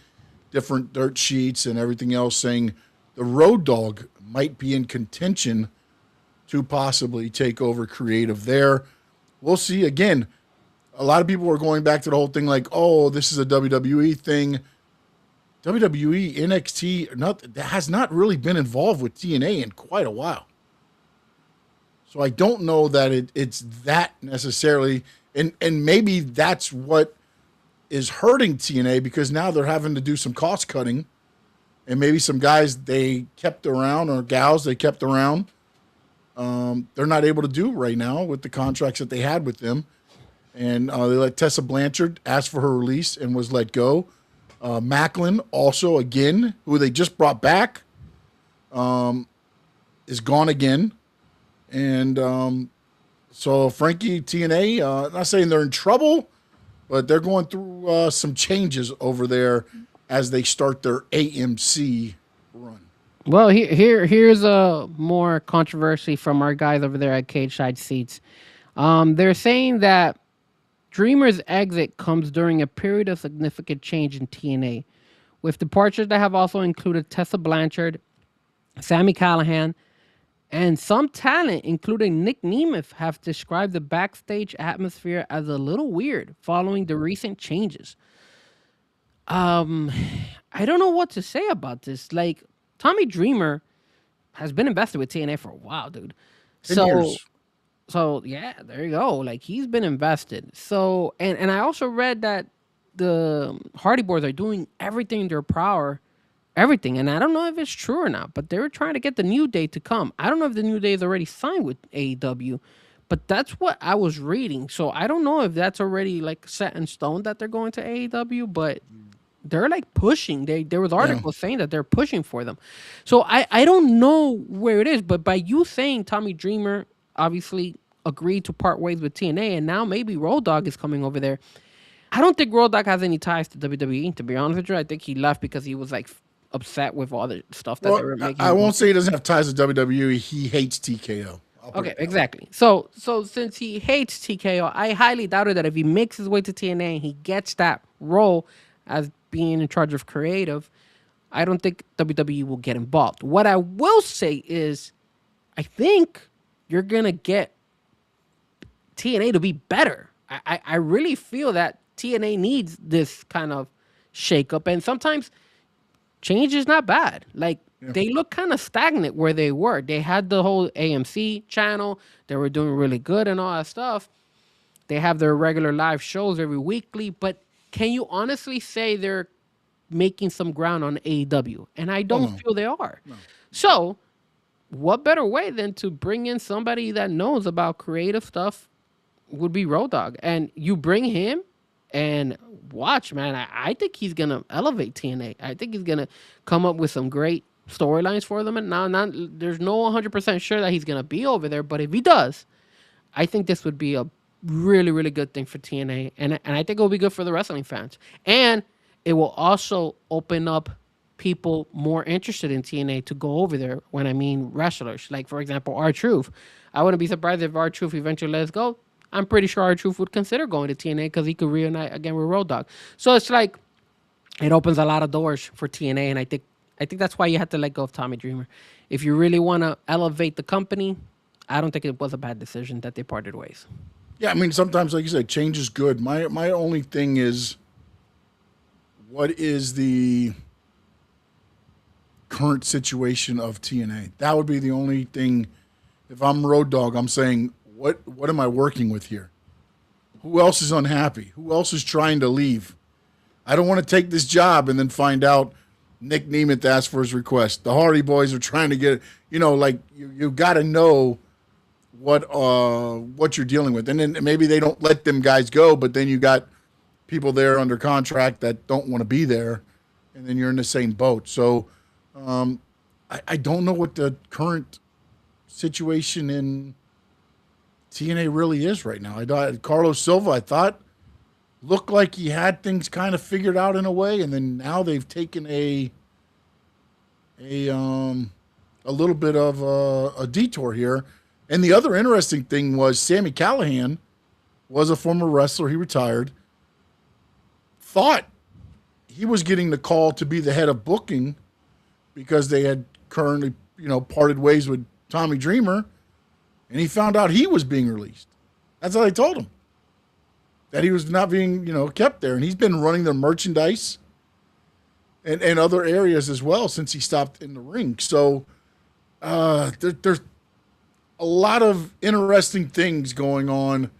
different dirt sheets and everything else, saying the Road Dogg might be in contention to possibly take over Creative there. We'll see. Again, a lot of people are going back to the whole thing like, oh, this is a WWE thing. WWE, NXT, has not really been involved with TNA in quite a while. So I don't know that it's that necessarily. And maybe that's what is hurting TNA, because now they're having to do some cost cutting. And maybe some guys they kept around, or gals they kept around, they're not able to do right now with the contracts that they had with them. And they let Tessa Blanchard ask for her release and was let go. Macklin also, again, who they just brought back, is gone again. And so Frankie, TNA, not saying they're in trouble, but they're going through some changes over there as they start their AMC run. Well, here's a more controversy from our guys over there at Cage Side Seats. They're saying that Dreamer's exit comes during a period of significant change in TNA, with departures that have also included Tessa Blanchard, Sami Callihan, and some talent, including Nick Nemeth, have described the backstage atmosphere as a little weird following the recent changes. I don't know what to say about this. Like, Tommy Dreamer has been invested with TNA for a while, dude. 10 years. So yeah, there you go. Like, he's been invested. So and I also read that the Hardy Boys are doing everything in their power everything. And I don't know if it's true or not, but they were trying to get the New Day to come. I don't know if the New Day is already signed with AEW, but that's what I was reading. So I don't know if that's already like set in stone that they're going to AEW, but they're like pushing. There was articles saying that they're pushing for them. So I don't know where it is, but by you saying Tommy Dreamer obviously agreed to part ways with TNA, and now maybe Road Dogg is coming over there. I don't think Road Dogg has any ties to WWE. To be honest with you, I think he left because he was like upset with all the stuff that they were Well, making. I won't say he doesn't have ties to WWE. He hates TKO. I'll put Okay, it that way. exactly. So since he hates TKO, I highly doubted that if he makes his way to TNA and he gets that role as being in charge of creative, I don't think WWE will get involved. What I will say is, I think you're gonna get TNA to be better. I really feel that TNA needs this kind of shakeup, and sometimes change is not bad. Like they look kind of stagnant where they were. They had the whole AMC channel. They were doing really good and all that stuff. They have their regular live shows every weekly, but can you honestly say they're making some ground on AEW? And I don't feel they are. So, what better way than to bring in somebody that knows about creative stuff would be Road Dogg, and you bring him and watch, man. I think he's gonna elevate TNA. I think he's gonna come up with some great storylines for them. And now, there's no 100% sure that he's gonna be over there, but if he does, I think this would be a really, really good thing for TNA, and I think it will be good for the wrestling fans, and it will also open up people more interested in TNA to go over there. When I mean wrestlers, like for example, R-Truth. I wouldn't be surprised if R-Truth eventually lets go. I'm pretty sure R-Truth would consider going to TNA because he could reunite again with Road Dogg. So it's like it opens a lot of doors for TNA, and I think that's why you have to let go of Tommy Dreamer. If you really want to elevate the company, I don't think it was a bad decision that they parted ways. Yeah, I mean, sometimes, like you said, change is good. My only thing is, what is the current situation of TNA? That would be the only thing. If I'm Road Dogg, I'm saying, what am I working with here? Who else is unhappy? Who else is trying to leave? I don't want to take this job and then find out Nick Nemeth asked for his request. The Hardy Boys are trying to get, like you got to know what you're dealing with. And then maybe they don't let them guys go, but then you got people there under contract that don't want to be there, and then you're in the same boat. So I don't know what the current situation in TNA really is right now. Carlos Silva, I thought, looked like he had things kind of figured out in a way, and then now they've taken a little bit of a detour here. And the other interesting thing was Sami Callihan was a former wrestler. He retired. Thought he was getting the call to be the head of booking because they had currently, parted ways with Tommy Dreamer, and he found out he was being released. That's what I told him, that he was not being, kept there. And he's been running their merchandise and other areas as well since he stopped in the ring. So there's a lot of interesting things going on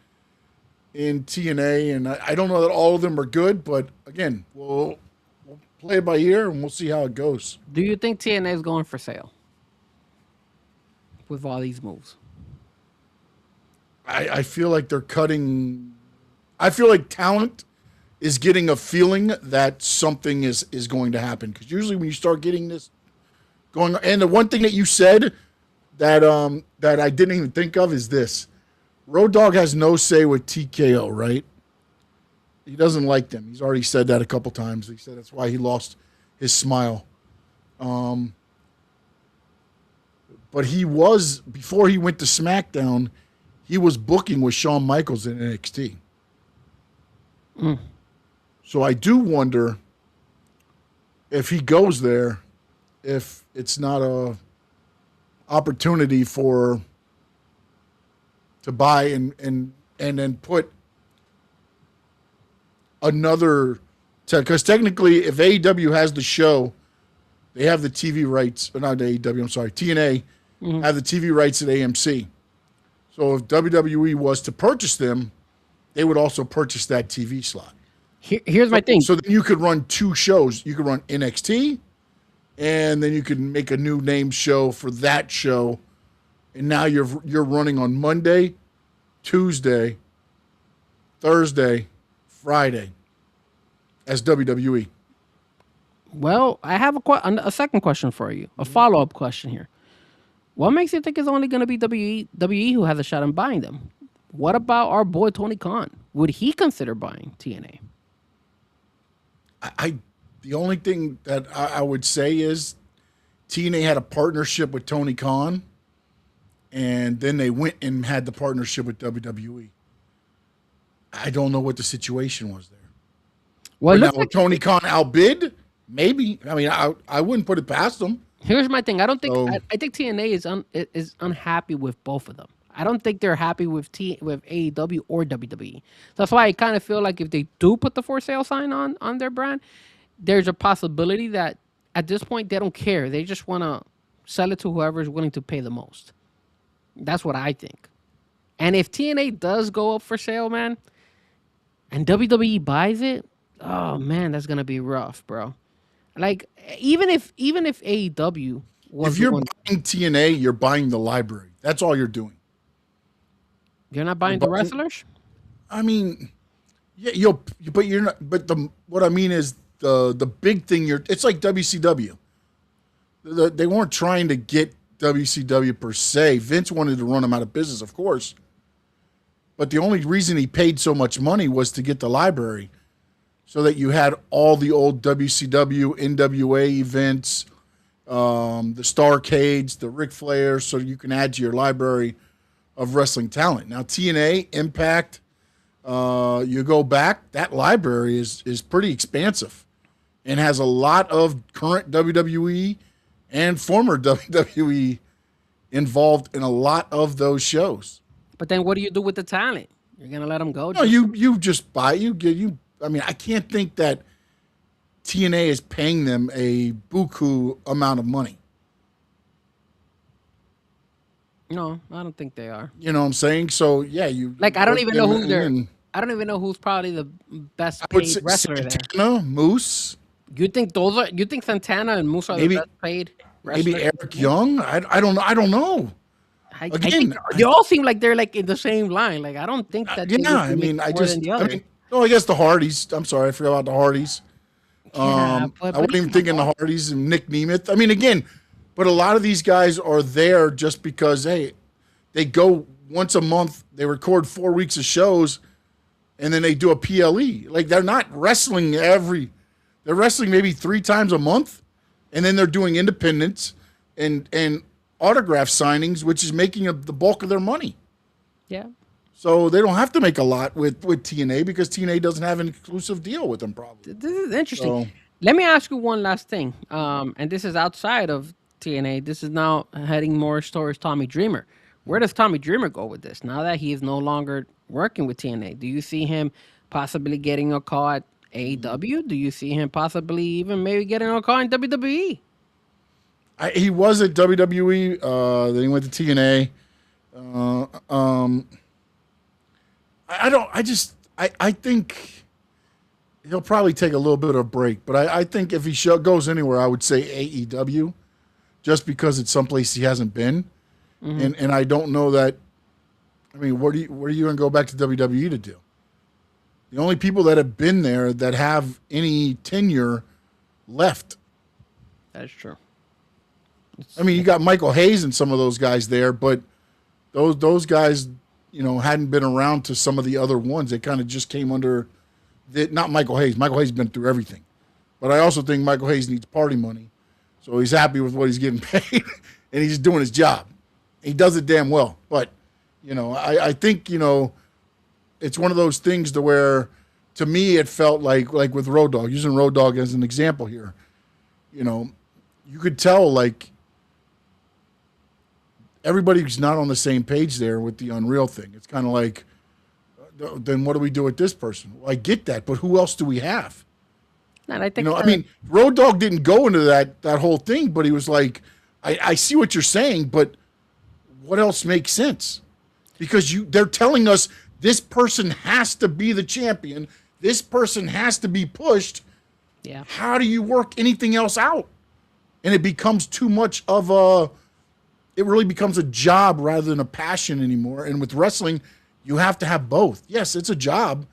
in TNA, and I don't know that all of them are good, but again, we'll play it by ear and we'll see how it goes. Do you think TNA is going for sale with all these moves? I feel like they're cutting. I feel like talent is getting a feeling that something is going to happen, because usually when you start getting this going, and the one thing that you said that that I didn't even think of is this: Road Dogg has no say with TKO, right? He doesn't like them. He's already said that a couple times. He said that's why he lost his smile. But he was, before he went to SmackDown, he was booking with Shawn Michaels in NXT. So I do wonder if he goes there, if it's not a opportunity to buy and then put another, because technically if AEW has the show, they have the TV rights, or not AEW, I'm sorry, TNA have the TV rights at AMC. So if WWE was to purchase them, they would also purchase that TV slot. Here's my thing. So then you could run two shows. You could run NXT, and then you can make a new name show for that show, and now you're running on Monday, Tuesday, Thursday, Friday as WWE. Well, I have a second question for you, a follow up question here. What makes you think it's only going to be WWE who has a shot in buying them? What about our boy Tony Khan? Would he consider buying TNA? I the only thing that I would say is TNA had a partnership with Tony Khan, and then they went and had the partnership with WWE. I don't know what the situation was there. Well, it But now looks with like Tony Khan outbid, maybe. I mean, I wouldn't put it past them. here's my thing. I don't think So I think TNA is unhappy with both of them. I don't think they're happy with AEW or WWE. That's why I kind of feel like if they do put the for sale sign on their brand, there's a possibility that at this point they don't care. They just want to sell it to whoever is willing to pay the most. That's what I think. And if TNA does go up for sale, man, and WWE buys it, oh man, that's gonna be rough, bro. Like even if AEW was if the you're one, buying TNA, you're buying the library. That's all you're doing. you're not You're buying the buying. wrestlers. I mean, yeah, but you're not. But what I mean is the big thing. It's like WCW. They weren't trying to get WCW per se. Vince wanted to run them out of business, of course. But the only reason he paid so much money was to get the library, so that you had all the old WCW, NWA events, the Starcades, the Ric Flairs, so you can add to your library of wrestling talent. Now TNA, Impact, you go back, that library is pretty expansive and has a lot of current WWE and former WWE involved in a lot of those shows. But then what do you do with the talent? You're gonna let them go? No, you just buy you. I mean, I can't think that TNA is paying them a buku amount of money. No, I don't think they are. You know what I'm saying? So yeah, you Like I don't put even know them who in, they're. and I don't even know who's probably the best I would paid say wrestler there. Santana, Moose, You think those are? You think Santana and Moose are maybe the best paid wrestlers? maybe Eric Young. I don't know. I don't know. I think Again, they all seem like they're like in the same line. Like I don't think that. They yeah. would I make mean, more than the I other. mean, oh, I guess the Hardys. I'm sorry, I forgot about the Hardys. Yeah, I wasn't even thinking the Hardys and Nick Nemeth. I mean, again, but a lot of these guys are there just because, hey, they go once a month, they record 4 weeks of shows, and then they do a PLE. Like they're not wrestling they're wrestling maybe 3 times a month, and then they're doing independents and autograph signings, which is making the bulk of their money. Yeah. So they don't have to make a lot with TNA because TNA doesn't have an exclusive deal with them, probably. This is interesting. So Let me ask you one last thing. And this is outside of TNA. This is now heading more towards Tommy Dreamer. Where does Tommy Dreamer go with this? Now that he is no longer working with TNA, do you see him possibly getting a call at AEW? Do you see him possibly even maybe getting a call in WWE? he was at WWE. Then he went to TNA. I don't. I just. I think he'll probably take a little bit of a break. But I think if he goes anywhere, I would say AEW, just because it's someplace he hasn't been, and I don't know that. I mean, where are you going to go back to WWE to do? The only people that have been there that have any tenure left. That's true. I mean, you got Michael Hayes and some of those guys there, but those guys, hadn't been around to some of the other ones. They kind of just came under not Michael Hayes. Michael Hayes has been through everything. But I also think Michael Hayes needs party money. So he's happy with what he's getting paid, and he's doing his job. He does it damn well. But, I think, it's one of those things to where, to me, it felt like with Road Dogg, using Road Dogg as an example here, you could tell, like, everybody's not on the same page there with the Unreal thing. It's kind of like, then what do we do with this person? Well, I get that, but who else do we have? And I think I mean, Road Dogg didn't go into that whole thing, but he was like, I see what you're saying, but what else makes sense? Because they're telling us this person has to be the champion. This person has to be pushed. yeah. How do you work anything else out? and it becomes too much of a. It really becomes a job rather than a passion anymore. And with wrestling, you have to have both. Yes, it's a job,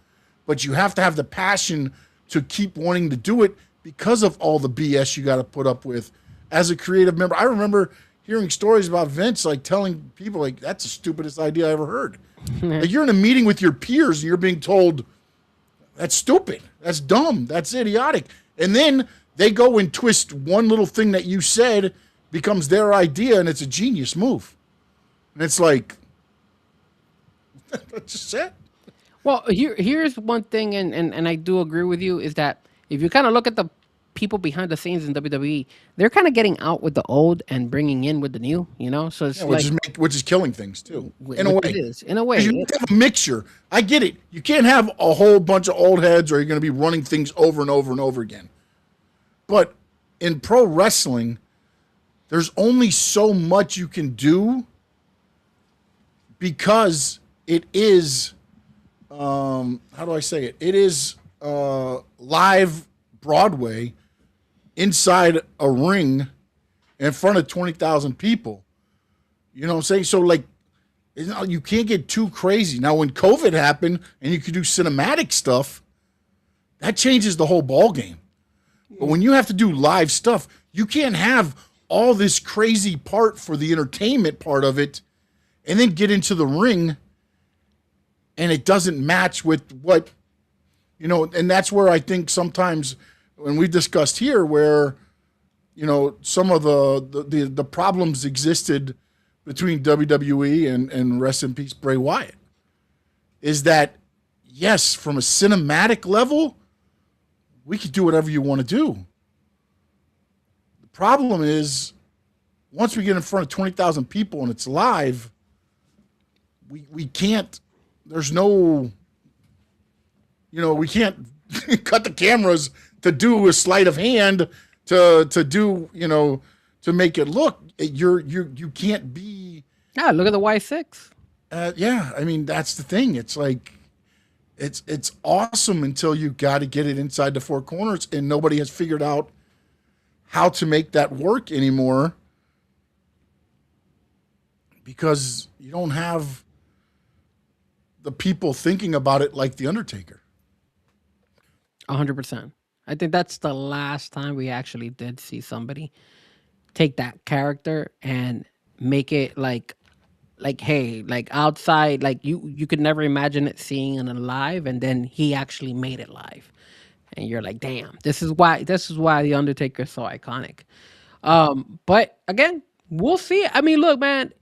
but you have to have the passion to keep wanting to do it because of all the BS you got to put up with as a creative member. I remember hearing stories about Vince like telling people like that's the stupidest idea I ever heard. Like you're in a meeting with your peers and you're being told that's stupid, that's dumb, that's idiotic, and then they go and twist one little thing that you said becomes their idea, and it's a genius move. And it's like that's just it. Well, here's one thing, and I do agree with you, is that if you kind of look at the people behind the scenes in WWE, they're kind of getting out with the old and bringing in with the new, you know? So it's Yeah, like, which is killing things too, in a it way. is, in a 'Cause you way. have to have a mixture. I get it. You can't have a whole bunch of old heads, or you're going to be running things over and over and over again. But in pro wrestling, there's only so much you can do because it is, how do I say it? It is live Broadway inside a ring in front of 20,000 people. You know what I'm saying? So, like, you can't get too crazy. Now, when COVID happened and you could do cinematic stuff, that changes the whole ball game. But when you have to do live stuff, you can't have all this crazy part for the entertainment part of it and then get into the ring and it doesn't match with what, you know, and that's where I think sometimes when we discussed here where, you know, some of the problems existed between WWE and rest in peace Bray Wyatt is that, yes, from a cinematic level, we could do whatever you want to do. The problem is once we get in front of 20,000 people and it's live, we can't, there's no, you know, we can't cut the cameras to do a sleight of hand to do, you know, to make it look. You can't be. Yeah, look at the Y6. Yeah, I mean that's the thing. It's like it's awesome until you got to get it inside the four corners, and nobody has figured out how to make that work anymore because you don't have the people thinking about it like the Undertaker. 100%. I think that's the last time we actually did see somebody take that character and make it like hey, like outside, like you could never imagine it seeing it live, and then he actually made it live, and you're like, damn, this is why the Undertaker is so iconic. But again, we'll see. I mean, look, man,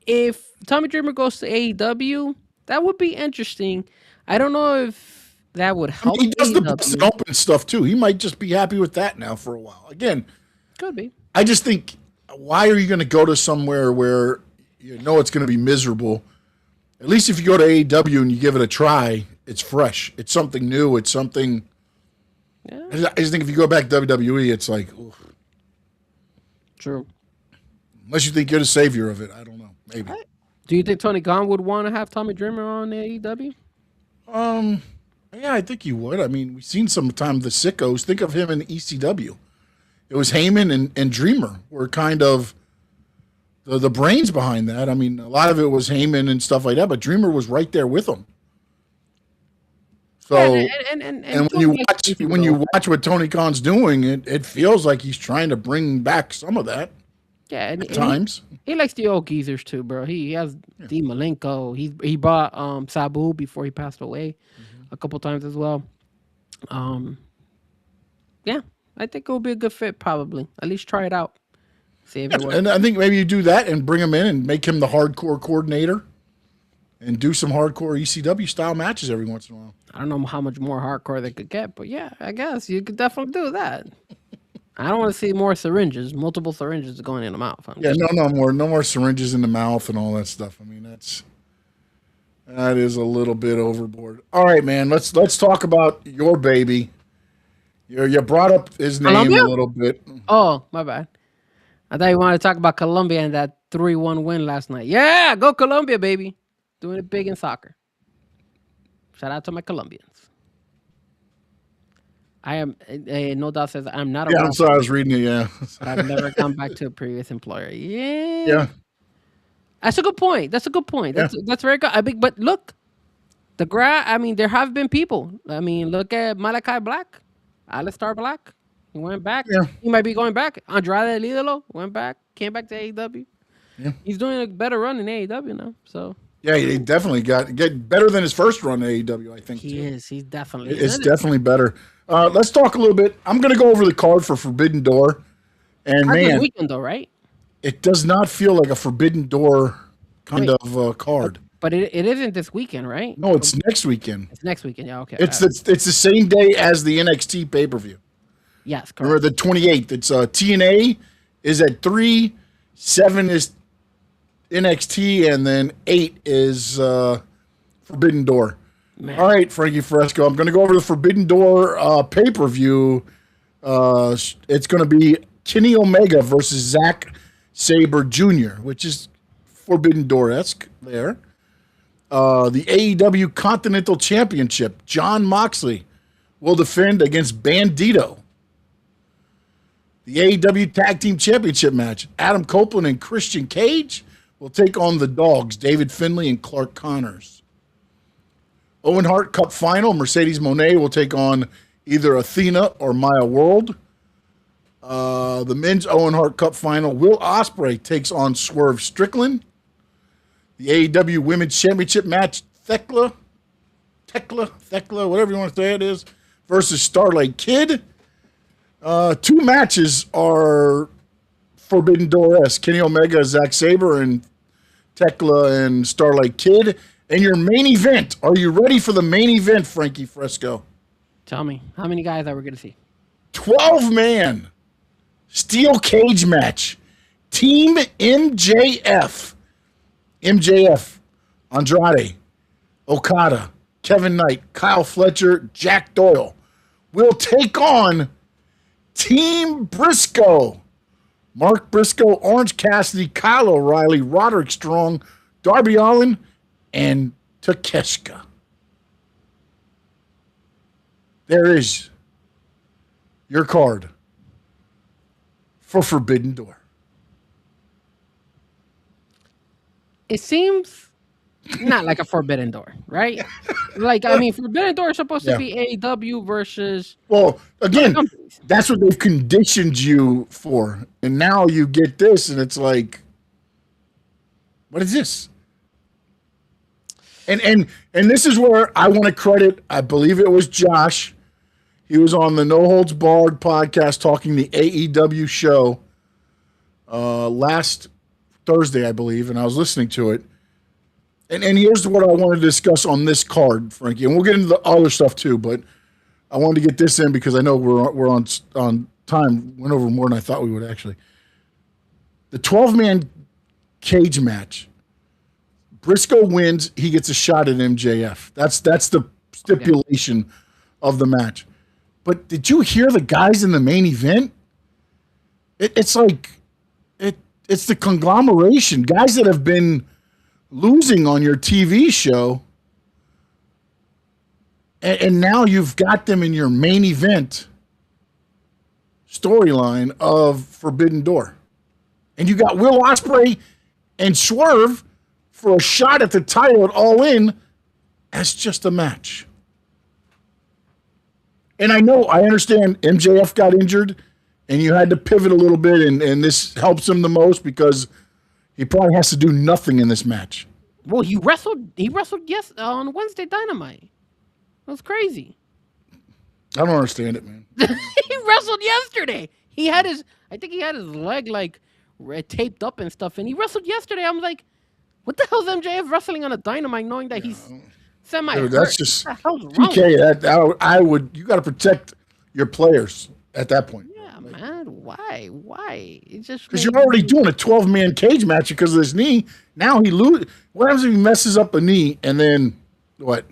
if Tommy Dreamer goes to AEW, that would be interesting. I don't know if that would I mean, help he does the best and AEW. open stuff too. He might just be happy with that now for a while. Again, Could be. I just think, why are you going to go to somewhere where you know it's going to be miserable? At least if you go to AEW and you give it a try, it's fresh. It's something new. It's something. Yeah, I just think if you go back to WWE, it's like, oof. true. Unless you think you're the savior of it, I don't know. Maybe. Do you think Tony Khan would want to have Tommy Dreamer on AEW? Yeah, I think you would. I mean, we've seen sometimes the sickos. Think of him in ECW. It was Heyman and Dreamer were kind of the brains behind that. I mean, a lot of it was Heyman and stuff like that, but Dreamer was right there with them. So, and when you watch what Tony Khan's doing, it feels like he's trying to bring back some of that yeah, at times. he likes the old geezers too, bro. He has Dean Malenko. He brought Sabu before he passed away a couple times as well. Um, yeah, I think it would be a good fit. Probably at least try it out, see if it works. And I think maybe you do that and bring him in and make him the hardcore coordinator and do some hardcore ECW style matches every once in a while. I don't know how much more hardcore they could get, but yeah, I guess you could definitely do that. I don't want to see more syringes, multiple syringes going in the mouth. Yeah, no more syringes in the mouth and all that stuff. I mean, that is a little bit overboard. All right, man, let's talk about your baby. You brought up his name Columbia? a little bit. Oh, my bad. I thought you wanted to talk about Colombia and that 3-1 win last night. Yeah, go Colombia, baby. Doing it big in soccer. Shout out to my Colombians. I am. No doubt says I'm not a Yeah, I'm Ralph, sorry, I was reading it. Yeah, but I've never gone back to a previous employer. Yeah, yeah, that's a good point. That's a good point. yeah. That's very good. But look, I mean, there have been people. I mean, look at Malachi Black, Alistair Black. He went back. Yeah. He might be going back. Andrade El Idolo went back, came back to AEW. Yeah. He's doing a better run in AEW now. So Yeah, he definitely get better than his first run at AEW, I think. he too. is. He's definitely. It's definitely better. Let's talk a little bit. I'm going to go over the card for Forbidden Door, and Hard this man, weekend though, right? it does not feel like a Forbidden Door kind Wait. of card. But it isn't this weekend, right? No, it's next weekend. It's next weekend. Yeah. Okay. It's the same day as the NXT pay per view. Yes. Remember Correct. the 28th. It's TNA is at 3, 7 is NXT, and then 8 is Forbidden Door. Man. All right, Frankie Fresco. I'm going to go over the Forbidden Door pay per view. It's going to be Kenny Omega versus Zack Sabre Jr., which is Forbidden Door-esque there. The AEW Continental Championship, Jon Moxley will defend against Bandito. The AEW Tag Team Championship match, Adam Copeland and Christian Cage will take on the Dogs, David Finlay and Clark Connors. Owen Hart Cup Final, Mercedes Moné will take on either Athena or Maya World. The Men's Owen Hart Cup Final, Will Ospreay takes on Swerve Strickland. The AEW Women's Championship match, Thekla, whatever you want to say it is, versus Starlight Kid. 2 matches are Forbidden Door-esque. Kenny Omega, Zack Sabre, and Thekla and Starlight Kid. And your main event. Are you ready for the main event, Frankie Fresco? Tell me, how many guys are we gonna see? 12-man steel cage match. Team MJF. MJF, Andrade, Okada, Kevin Knight, Kyle Fletcher, Jack Doyle will take on Team Briscoe. Mark Briscoe, Orange Cassidy, Kyle O'Reilly, Roderick Strong, Darby Allin, and Takeshita. There is your card for Forbidden Door. It seems not like a Forbidden Door, right? Like, I mean, Forbidden Door is supposed to be AEW versus Well, again, companies. that's what they've conditioned you for. And now you get this, and it's like, what is this? And this is where I want to credit, I believe it was Josh. He was on the No Holds Barred podcast talking the AEW show last Thursday, I believe, and I was listening to it. And here's what I want to discuss on this card, Frankie. And we'll get into the other stuff too, but I wanted to get this in because I know we're on time. Went over more than I thought we would actually. The 12-man cage match. Briscoe wins. He gets a shot at MJF. That's the stipulation of the match. But did you hear the guys in the main event? It's like it's the conglomeration. Guys that have been losing on your TV show, and now you've got them in your main event storyline of Forbidden Door. And you got Will Ospreay and Swerve for a shot at the title at All In as just a match. And I understand MJF got injured and you had to pivot a little bit, and this helps him the most because he probably has to do nothing in this match. Well, he wrestled on Wednesday Dynamite. That was crazy. I don't understand it, man. He wrestled yesterday. I think he had his leg like taped up and stuff, and he wrestled yesterday. I'm like, what the hell's MJF wrestling on a Dynamite knowing that he's semi? Dude, that's just what the hell's wrong with PK. I would. You got to protect your players at that point. Yeah, man. Why? It just Because you're already doing a 12-man cage match because of his knee. Now he lose. What happens if he messes up a knee and then what?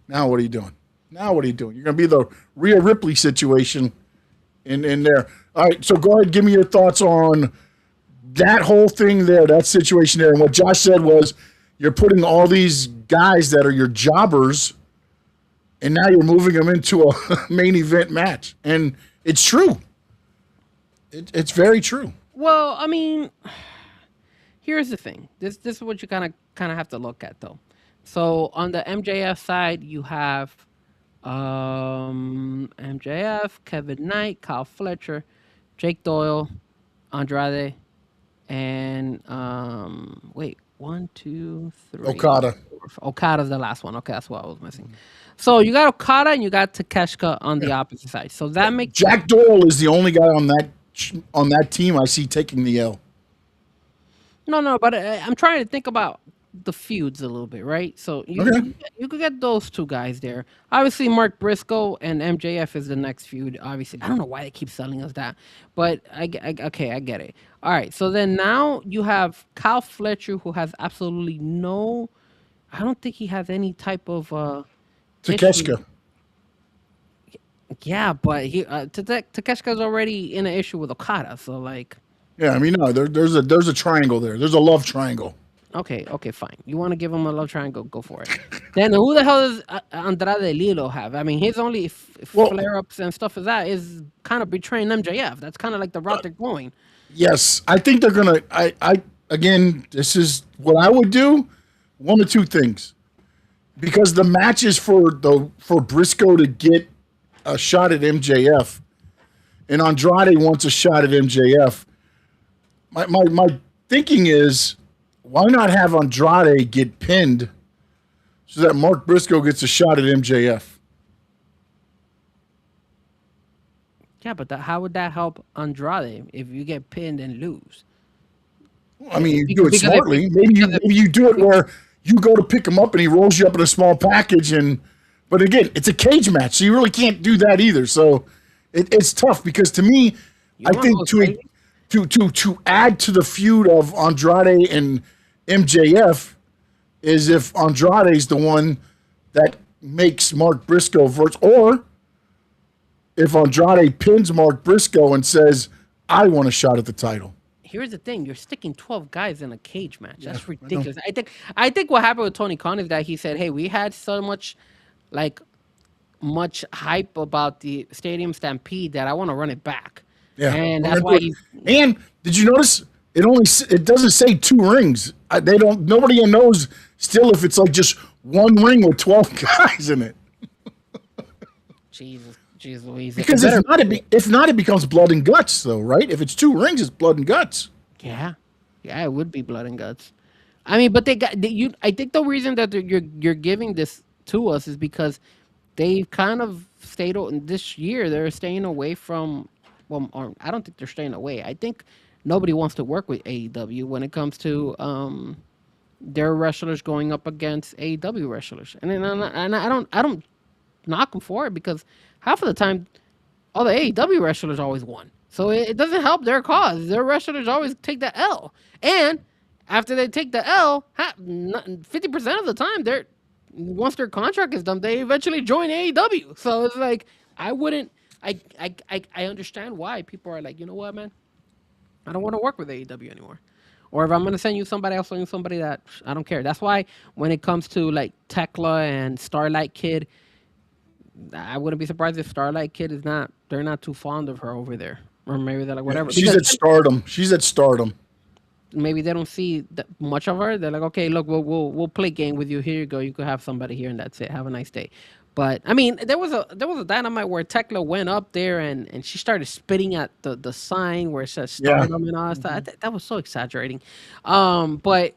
Now what are you doing? You're going to be the Rhea Ripley situation in there. All right, so go ahead, give me your thoughts on that whole thing there, that situation there. And what Josh said was you're putting all these guys that are your jobbers and now you're moving them into a main event match, and it's true. It's very true. Well, I mean, here's the thing. This is what you kind of have to look at though. So on the MJF side, you have MJF, Kevin Knight, Kyle Fletcher, Jake Doyle, Andrade, and wait, one, two, three. Okada. Okada's the last one. Okay, that's what I was missing. So you got Okada and you got Takeshita on the opposite side. So that makes Jack Doyle is the only guy on that team I see taking the L. no, but I'm trying to think about the feuds a little bit, right? So Okay. you could get those two guys there. Obviously, Mark Briscoe and MJF is the next feud. Obviously, I don't know why they keep selling us that, but okay, I get it. All right, so then now you have Kyle Fletcher, who has absolutely no. I don't think he has any type of issue. Takeshka. Yeah, but Takeshka's already in an issue with Okada, so like. Yeah, I mean, no, there's a triangle there. There's a love triangle. Okay, fine. You want to give him a love triangle, go for it. Then who the hell does Andrade Lilo have? I mean, his only Well, flare ups and stuff as that is kind of betraying MJF. That's kind of like the route they're going. yes, I think they're gonna. I again, this is what I would do. One of two things, because the match is for Briscoe to get a shot at MJF, and Andrade wants a shot at MJF. My thinking is, why not have Andrade get pinned so that Mark Briscoe gets a shot at MJF? Yeah, but how would that help Andrade if you get pinned and lose? I mean, you do it Because smartly. Maybe you do it where you go to pick him up and he rolls you up in a small package. But again, it's a cage match, so you really can't do that either. So it's tough because to me, You I wanna think go crazy? to add to the feud of Andrade and MJF is if Andrade's the one that makes Mark Briscoe or if Andrade pins Mark Briscoe and says, "I want a shot at the title." Here's the thing: you're sticking 12 guys in a cage match. That's I know. ridiculous. I think what happened with Tony Khan is that he said, "Hey, we had so like much hype about the Stadium Stampede that I want to run it back." Yeah, And that's why he. And did you notice it doesn't say 2 rings? They don't. Nobody knows still if it's like just 1 ring with 12 guys in it. Jesus Louise. Because if not, it becomes blood and guts, though, right? If it's 2 rings, it's blood and guts. Yeah, it would be blood and guts. I mean, but you. I think the reason that you're giving this to us is because they've kind of stayed this year. They're staying away from. Well, or I don't think they're staying away. I think nobody wants to work with AEW when it comes to their wrestlers going up against AEW wrestlers, and then I don't knock them for it because half of the time, all the AEW wrestlers always won. So it doesn't help their cause. Their wrestlers always take the L. And after they take the L, 50% of the time, once their contract is done, they eventually join AEW. So it's like, I understand why people are like, you know what, man? I don't want to work with AEW anymore. Or if I'm going to send you somebody, I'll send you somebody that I don't care. That's why when it comes to like Tekla and Starlight Kid, I wouldn't be surprised if Starlight Kid they're not too fond of her over there. Or maybe they're like, whatever. She's Because at Stardom. She's at Stardom. maybe they don't see that much of her. They're like, okay, look, we'll play game with you. Here you go. You could have somebody here and that's it. Have a nice day. But I mean, there was a dynamite where Tekla went up there and she started spitting at the sign where it says Yeah. Stardom and all that stuff. That was so exaggerating. But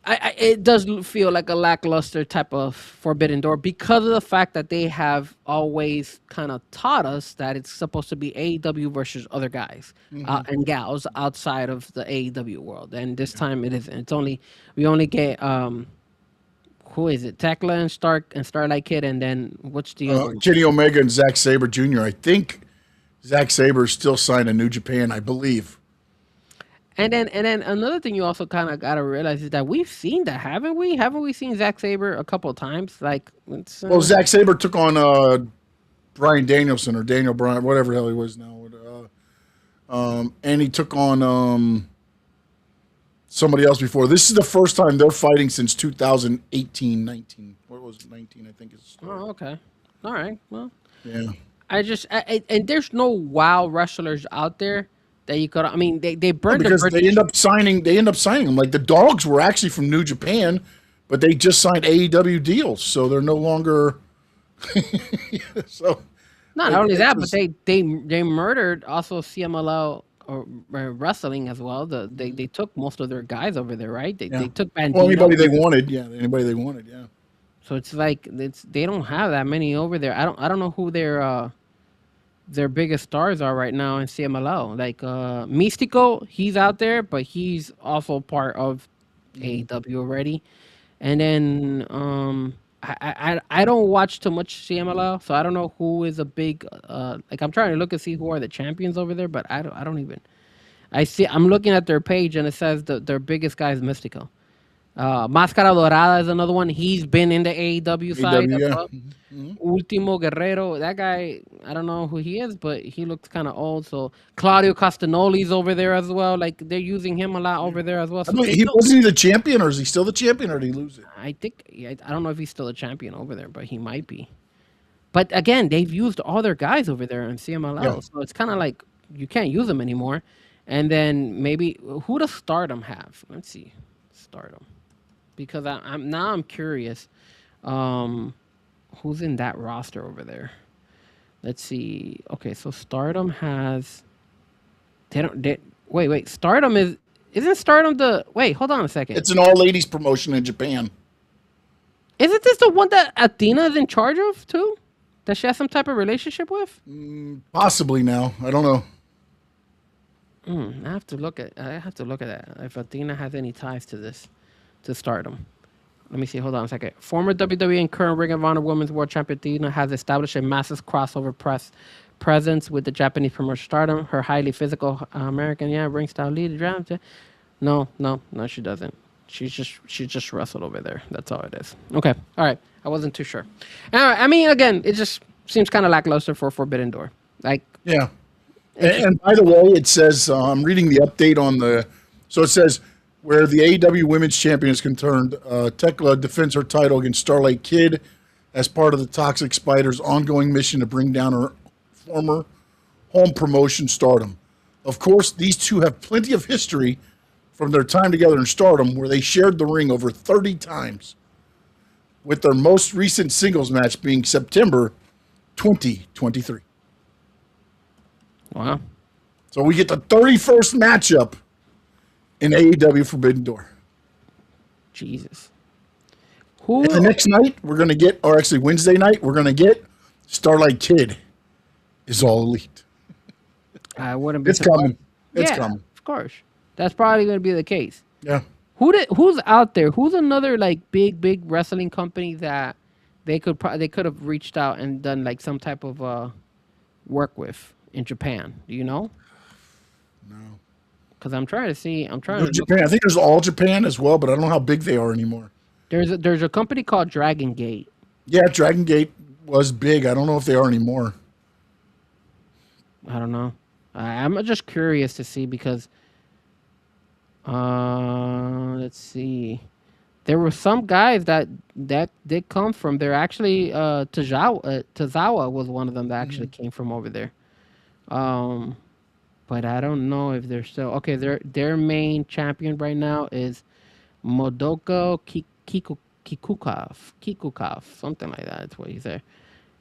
it does feel like a lackluster type of Forbidden Door because of the fact that they have always kind of taught us that it's supposed to be AEW versus other guys and gals outside of the AEW world, and this time it isn't. We only get who is it? Tekla and Starlight Kid, and then what's the other one? Kenny Omega and Zack Sabre Jr. I think Zack Sabre is still signed to New Japan, I believe. And then another thing you also kind of gotta realize is that we've seen that, haven't we? Haven't we seen Zack Sabre a couple of times? Like, Well, Zack Sabre took on Bryan Danielson or Daniel Bryan, whatever the hell he was now. And he took on somebody else before. This is the first time they're fighting since 2018, 19. What was it, 19? I think it's. Oh, okay. All right. Well, Yeah. and there's no WoW wrestlers out there that you could. I mean, they burned the Because bridges. they end up signing. They end up signing them. Like the Dogs were actually from New Japan, but they just signed AEW deals, so they're no longer. So Not like, only it's that, but just- they murdered also CMLL or wrestling as well. They took most of their guys over there, right? They yeah. took Well, Bandito. anybody they wanted. Yeah, anybody they wanted. Yeah. So it's like they don't have that many over there. I don't know who their biggest stars are right now in CMLL. Like Mystico, he's out there, but he's also part of AEW already. And then I don't watch too much CMLL, so I don't know who is a big like I'm trying to look and see who are the champions over there, but I don't even I'm looking at their page and it says their biggest guy is Mystico. Máscara Dorada is another one. He's been in the AEW side AEW, as yeah. well. Ultimo Guerrero, that guy, I don't know who he is, but he looks kind of old. So Claudio Castagnoli's over there as well. Like they're using him a lot over there as well. So they don't- Wasn't he the champion, or is he still the champion, or did he lose it? I think I don't know if he's still a champion over there, but he might be. But again, they've used all their guys over there in CMLL, Yeah. so it's kind of like you can't use them anymore. And then maybe who does Stardom have? Let's see, Stardom, because I'm curious. Who's in that roster over there? Let's see. Okay, so Stardom has. Wait. Stardom isn't Stardom the wait? Hold on a second. It's an all-ladies promotion in Japan. Isn't this the one that Athena is in charge of too? That she has some type of relationship with? Possibly now. I don't know. I have to look at that. If Athena has any ties to this, to Stardom. Let me see. Hold on a second. Former WWE and current Ring of Honor Women's World Champion Athena has established a massive crossover presence with the Japanese promotion Stardom. Her highly physical American ring style lead. No, she doesn't. She's just wrestled over there. That's all it is. Okay. All right. I wasn't too sure. I mean, again, it just seems kind of lackluster for Forbidden Door. Like, Yeah. And by the way, it says I'm reading the update on the. So it says where the AEW Women's Champion is concerned, Tekla defends her title against Starlight Kid as part of the Toxic Spider's ongoing mission to bring down her former home promotion Stardom. Of course, these two have plenty of history from their time together in Stardom, where they shared the ring over 30 times, with their most recent singles match being September 2023. wow. So we get the 31st matchup in AEW Forbidden Door. Jesus. Who? And the next night, we're going to get, or actually Wednesday night, we're going to get Starlight Kid is all elite. I wouldn't be. It's surprised. coming. It's Yeah, coming. of course. That's probably going to be the case. Yeah. Who's out there? Who's another like big wrestling company that they could have reached out and done like some type of work with in Japan? Do you know? No. Because I'm trying to see. I'm trying to. Look. Japan. I think there's All Japan as well, but I don't know how big they are anymore. There's a company called Dragon Gate. Yeah, Dragon Gate was big. I don't know if they are anymore. I don't know. I'm just curious to see because. Let's see. There were some guys that did come from there. Actually, Tozawa was one of them that actually came from over there. But I don't know if they're still okay. Their main champion right now is Modoko Kikukov, something like that. That's what he's there.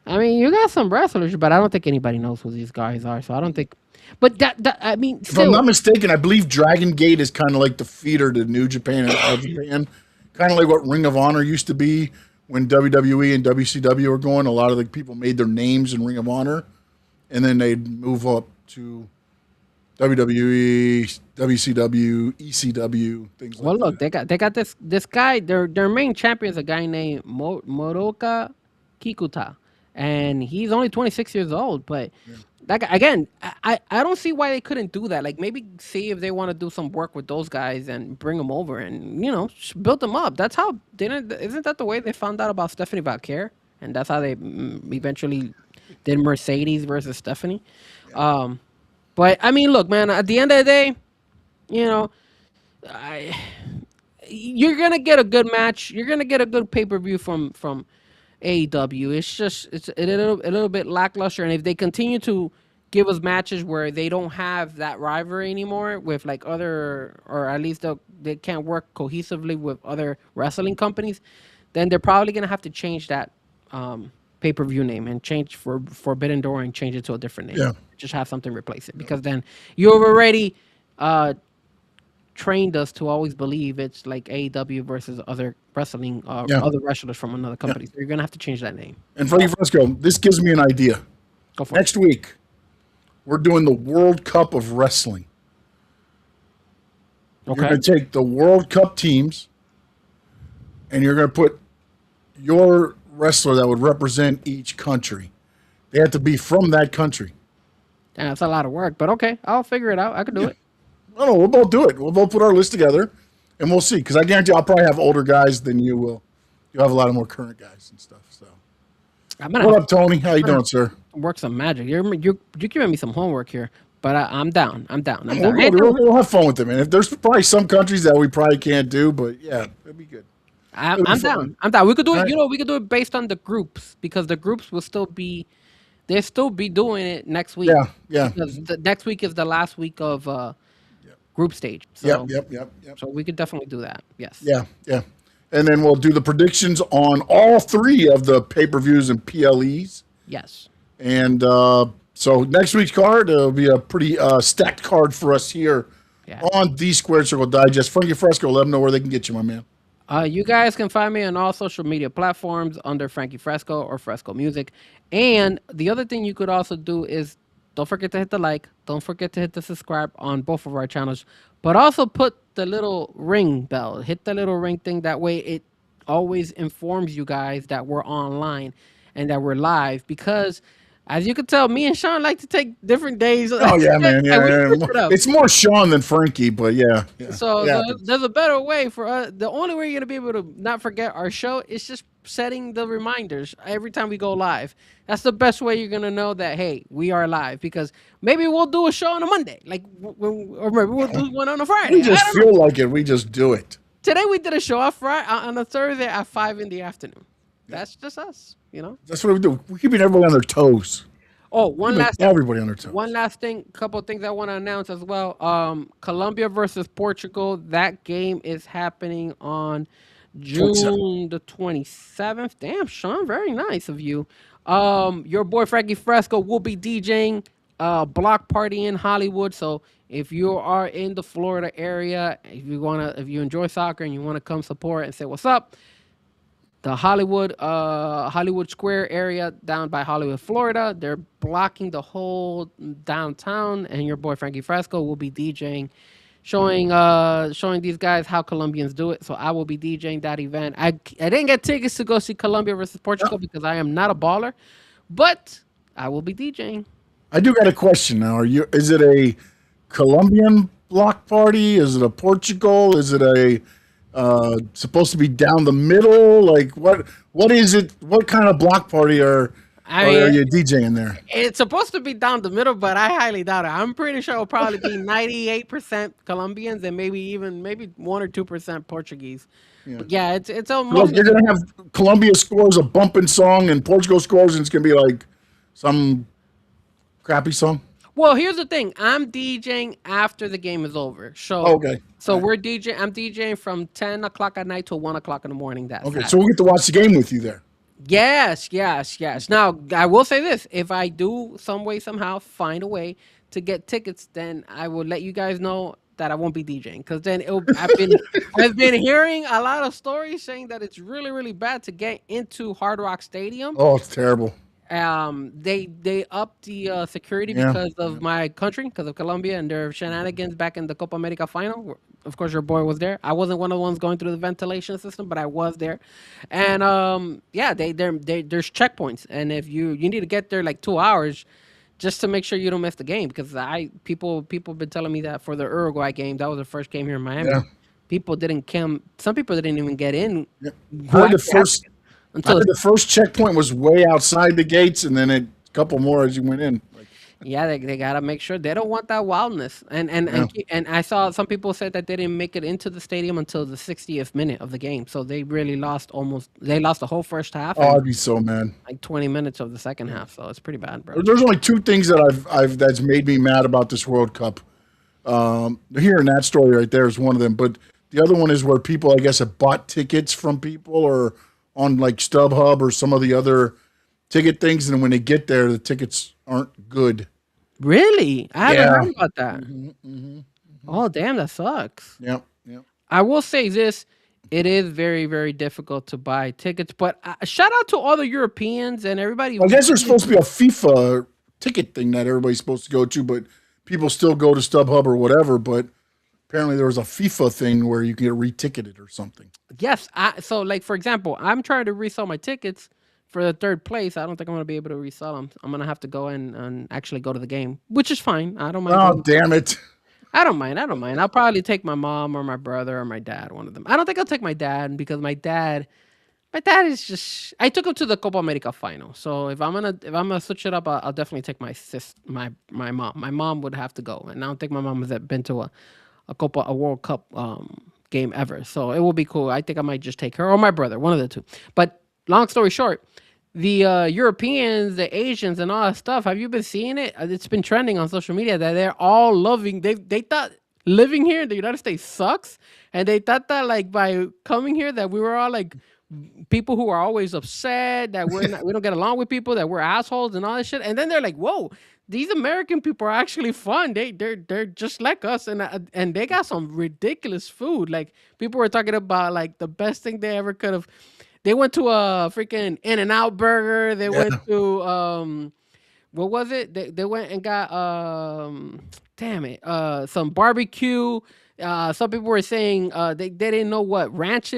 I mean, you got some wrestlers, but I don't think anybody knows who these guys are. So I don't think. But that I mean, If I'm still, not mistaken, I believe Dragon Gate is kind of like the feeder to New Japan and All Japan. Kind of like what Ring of Honor used to be when WWE and WCW were going. A lot of the people made their names in Ring of Honor, and then they'd move up to WWE, WCW, ECW, things like well, look, that. they got this guy. Their main champion is a guy named Moroka Kikuta, and he's only 26 years old. But that guy, again, I don't see why they couldn't do that. Like maybe see if they want to do some work with those guys and bring them over and build them up. That's how isn't that the way they found out about Stephanie Valkyrie? And that's how they eventually did Mercedes versus Stephanie. But I mean, look, man. At the end of the day, I, you're gonna get a good match. You're gonna get a good pay per view from AEW. It's just it's a little bit lackluster, and if they continue to give us matches where they don't have that rivalry anymore with like other, or at least they can't work cohesively with other wrestling companies, then they're probably gonna have to change that pay per view name and change for Forbidden Door and change it to a different name. Yeah. Just have something replace it because then you've already uh, trained us to always believe it's like AEW versus other wrestling, Yeah. other wrestlers from another Yeah. company. So you're gonna have to change that name. And Frankie Fresco, this gives me an idea. Go for Next week, we're doing the World Cup of Wrestling. it. You're Okay. going to take the World Cup teams, and you're going to put your wrestler that would represent each country. They have to be from that country. Yeah, that's a lot of work, but okay, I'll figure it out. I can do it. No, we'll both do it. We'll both put our list together, and we'll see. Because I guarantee I'll probably have older guys than you will. You'll have a lot of more current guys and stuff. So, I'm what gonna up, Tony? How you doing, sir? work some magic. You're giving me some homework here, but I'm down. I'm down. I'm We'll, down. we'll have fun with it, man. If there's probably some countries that we probably can't do, but yeah, it'd be good. I'm fun. down. I'm down. We could do it. Alright. You know, we could do it based on the groups because the groups will still be. They'll still be doing it next week. Yeah, yeah. Because the next week is the last week of group stage. So, Yep. So we could definitely do that. Yes. Yeah. And then we'll do the predictions on all three of the pay-per-views and PLEs. Yes. And so next week's card will be a pretty stacked card for us here Yeah. on the Squared Circle Digest. Frankie Fresco, let them know where they can get you, my man. You guys can find me on all social media platforms under Frankie Fresco or Fresco Music. And the other thing you could also do is don't forget to hit the like, don't forget to hit the subscribe on both of our channels, but also put the little ring bell, hit the little ring thing. That way it always informs you guys that we're online and that we're live because as you can tell, me and Sean like to take different days. Oh, yeah, man. and Yeah, we yeah. switch it up. It's more Sean than Frankie, but yeah. So Yeah. there's a better way for us. The only way you're gonna be able to not forget our show is just setting the reminders every time we go live. That's the best way you're gonna know that hey, we are live because maybe we'll do a show on a Monday, like or maybe we'll do one on a Friday. We just I don't know. feel like it. We just do it. Today we did a show on Friday on a Thursday at 5 in the afternoon. That's just us, you know. That's what we do. We're keeping everybody on their toes. Oh, one Keeping last everybody on their toes. One last thing, couple of things I want to announce as well. Colombia versus Portugal. That game is happening on June the 27th. Damn, Sean, very nice of you. Your boy Frankie Fresco will be DJing block party in Hollywood. So if you are in the Florida area, if you enjoy soccer and you want to come support and say what's up, the Hollywood Square area down by Hollywood, Florida. They're blocking the whole downtown, and your boy Frankie Fresco will be DJing, showing these guys how Colombians do it. So I will be DJing that event. I didn't get tickets to go see Colombia versus Portugal because I am not a baller, but I will be DJing. I do got a question now. Is it a Colombian block party? Is it a Portugal? Is it a supposed to be down the middle? Like what is it? What kind of block party are you DJing there? It's supposed to be down the middle, but I highly doubt it. I'm pretty sure it'll probably be 98% Colombians and maybe 1 or 2% Portuguese. But yeah, it's almost. Look, you're gonna have Colombia scores a bumping song and Portugal scores and it's gonna be like some crappy song. Well, here's the thing. I'm DJing after the game is over. So Okay. So we're DJing. I'm DJing from 10 o'clock at night till 1 o'clock in the morning. Okay, so we'll get to watch the game with you there. Yes. Now, I will say this. If I do some way, somehow find a way to get tickets, then I will let you guys know that I won't be DJing. Because then I've been hearing a lot of stories saying that it's really, really bad to get into Hard Rock Stadium. Oh, it's terrible. They upped the security because of my country, because of Colombia and their shenanigans back in the Copa America final. Of course, your boy was there. I wasn't one of the ones going through the ventilation system, but I was there. And there's checkpoints, and if you need to get there like 2 hours just to make sure you don't miss the game, because people have been telling me that for the Uruguay game, that was the first game here in Miami. Yeah. People didn't come. Some people didn't even get in. Yeah. I heard the first checkpoint was way outside the gates, and then a couple more as you went in. Yeah, they gotta make sure they don't want that wildness. Yeah. And I saw some people said that they didn't make it into the stadium until the 60th minute of the game. So they really lost they lost the whole first half Oh, and I'd be so mad. like 20 minutes of the second half. So it's pretty bad, bro. There's only two things that I've that's made me mad about this World Cup. Hearing that story right there is one of them, but the other one is where people, I guess, have bought tickets from people or on like StubHub or some of the other ticket things, and when they get there, the tickets aren't good. Really? I haven't Yeah. heard about that. Oh, damn, that sucks. Yep. Yep. I will say this. It is very, very difficult to buy tickets, but shout out to all the Europeans and everybody. I guess there's supposed to be a FIFA ticket thing that everybody's supposed to go to, but people still go to StubHub or whatever. But apparently, there was a FIFA thing where you can get reticketed or something. Yes, so like for example, I'm trying to resell my tickets for the third place. I don't think I'm gonna be able to resell them. I'm gonna have to go in and actually go to the game, which is fine. I don't mind. Oh, damn it! I don't mind. I don't mind. I'll probably take my mom or my brother or my dad, one of them. I don't think I'll take my dad because my dad is just. I took him to the Copa America final, so if I'm gonna switch it up, I'll definitely take my mom. My mom would have to go, and I don't think my mom has been to a World Cup game ever, so it will be cool. I think I might just take her or my brother, one of the two. But long story short, the Europeans, the Asians, and all that stuff. Have you been seeing it? It's been trending on social media that they're all loving. They thought living here in the United States sucks, and they thought that like by coming here that we were all like people who are always upset that we don't get along with people, that we're assholes and all this shit. And then they're like, whoa. These American people are actually fun. They're just like us, and they got some ridiculous food. Like people were talking about like the best thing they ever could have. They went to a freaking In-N-Out burger. They Yeah. went to what was it? They went and got damn it, some barbecue. Some people were saying they didn't know what ranch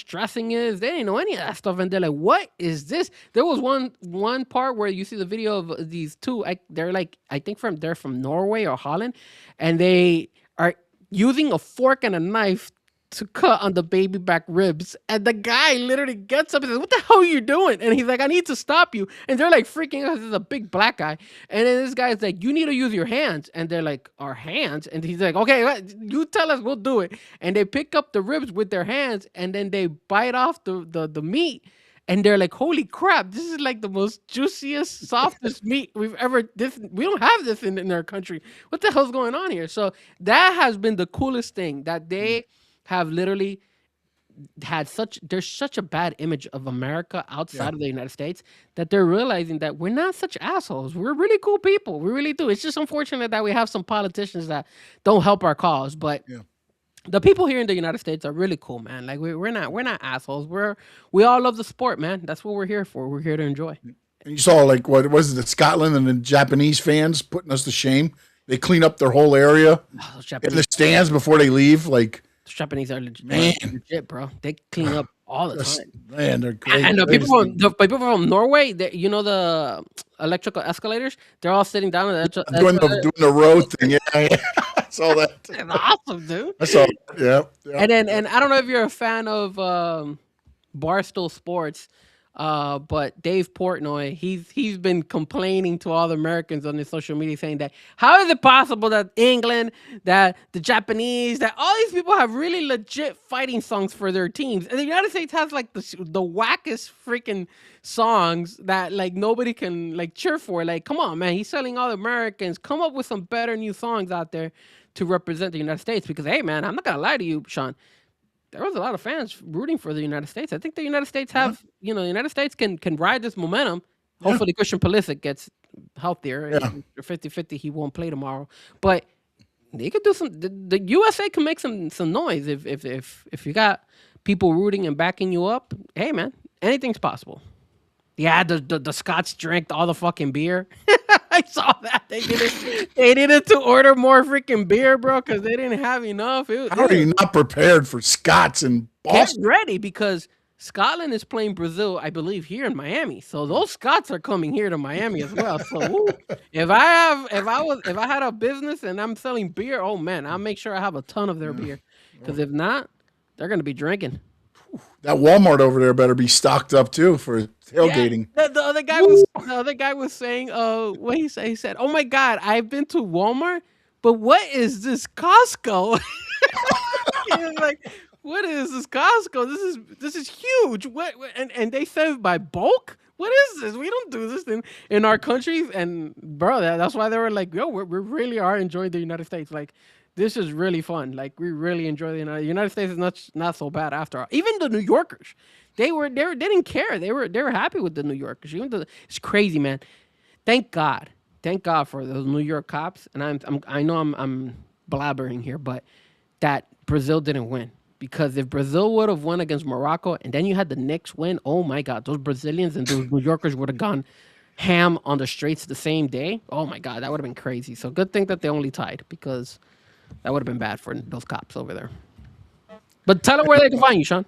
dressing is. They didn't know any of that stuff, and they're like, "What is this?" There was one part where you see the video of these two. They're like, I think they're from Norway or Holland, and they are using a fork and a knife to cut on the baby back ribs. And the guy literally gets up and says, "What the hell are you doing?" And he's like, "I need to stop you." And they're like freaking out. This is a big black guy. And then this guy's like, "You need to use your hands." And they're like, "Our hands?" And he's like, "Okay, you tell us, we'll do it." And they pick up the ribs with their hands and then they bite off the meat. And they're like, "Holy crap, this is like the most juiciest, softest meat we've ever we don't have this in our country. What the hell's going on here?" So that has been the coolest thing that they have literally there's such a bad image of America Yeah. outside of the United States that they're realizing that we're not such assholes. We're really cool people. We really do. It's just unfortunate that we have some politicians that don't help our cause, but Yeah. the people here in the United States are really cool, man. Like we're not assholes. We all love the sport, man. That's what we're here for. We're here to enjoy. And you saw like what was it? Scotland and the Japanese fans putting us to shame. They clean up their whole area Oh, those in Japanese, the stands before they leave. Like, those Japanese are legit, Man. bro. They clean up all the just, time. man, they're great. And They just- the people from Norway, you know the electrical escalators, they're all sitting down. doing the road thing. Yeah, yeah. I saw that. It's awesome, dude. I saw. Yeah, yeah. And I don't know if you're a fan of Barstool Sports, but Dave Portnoy, he's been complaining to all the Americans on his social media saying that how is it possible that England, that the Japanese, that all these people have really legit fighting songs for their teams, and the United States has like the wackest freaking songs that like nobody can like cheer for. Like, come on, man, he's telling all the Americans, come up with some better new songs out there to represent the United States. Because hey, man, I'm not gonna lie to you, Sean, there was a lot of fans rooting for the United States. I think the United States have, the United States can ride this momentum. Yeah. Hopefully Christian Pulisic gets healthier. Yeah. 50-50, he won't play tomorrow. But they could do the USA can make some noise if you got people rooting and backing you up. Hey man, anything's possible. Yeah, the Scots drank all the fucking beer. I saw that. They needed to order more freaking beer, bro, because they didn't have enough. How are you not prepared for Scots in Get Boston? ready because Scotland is playing Brazil, I believe, here in Miami. So those Scots are coming here to Miami as well. So ooh, if I had a business and I'm selling beer, oh man, I'll make sure I have a ton of their beer. Because if not, they're gonna be drinking. That Walmart over there better be stocked up too for Yeah, tailgating. the other the other guy was saying, what he said, "Oh my God, I've been to Walmart, but what is this Costco?" He was like, "What is this Costco? This is huge. And they serve by bulk. What is this? We don't do this in our countries." And bro, that's why they were like, "Yo, we really are enjoying the United States. Like, this is really fun. Like, we really enjoy the United States. Is not so bad after all. Even the New Yorkers, they didn't care. They were happy with the New Yorkers. It's crazy, man. Thank God for those New York cops. And I know I'm blabbering here, but that Brazil didn't win. Because if Brazil would have won against Morocco and then you had the Knicks win, oh my God, those Brazilians and those New Yorkers would have gone ham on the streets the same day. Oh my God, that would have been crazy. So good thing that they only tied, because that would have been bad for those cops over there. But tell them where they can find you, Sean.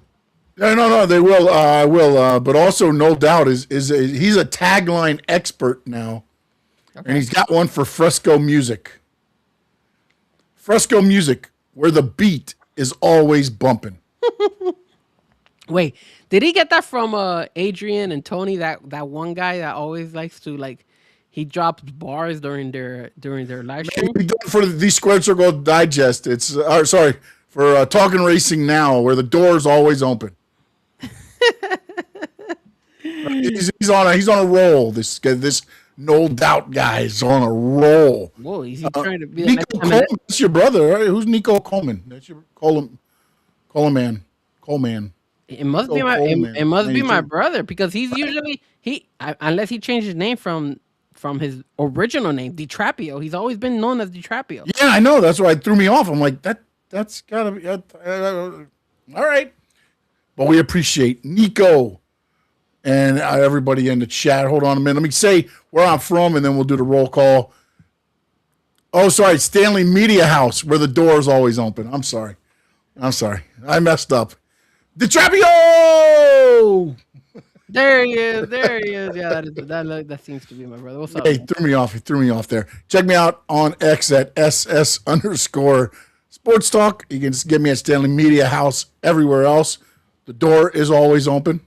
Yeah, no, they will. I will. But also, no doubt, he's a tagline expert now, and he's got one for Fresco Music. Fresco Music, where the beat is always bumping. Wait, did he get that from Adrian and Tony? That one guy that always likes to, like, he drops bars during their live stream. For the Squared Circle Digest, it's sorry, for Talking Racing Now, where the door is always open. he's on a roll. This no doubt guy is on a roll. Whoa, is he trying to be Nico Coleman? That's your brother, right? Who's Nico Coleman? That's your Coleman. It must be my brother, because he's usually unless he changed his name from his original name, DiTrapio. He's always been known as DiTrapio. Yeah, I know. That's why it threw me off. I'm like, that's gotta be all right. But we appreciate Nico and everybody in the chat. Hold on a minute. Let me say where I'm from, and then we'll do the roll call. Oh, sorry, Stanley Media House, where the door is always open. I'm sorry. I messed up. DiTrapio! There he is. Yeah, that seems to be my brother. What's up? Hey, threw me off there. Check me out on X at SS_Sports Talk. You can just get me at Stanley Media House. Everywhere else, the door is always open.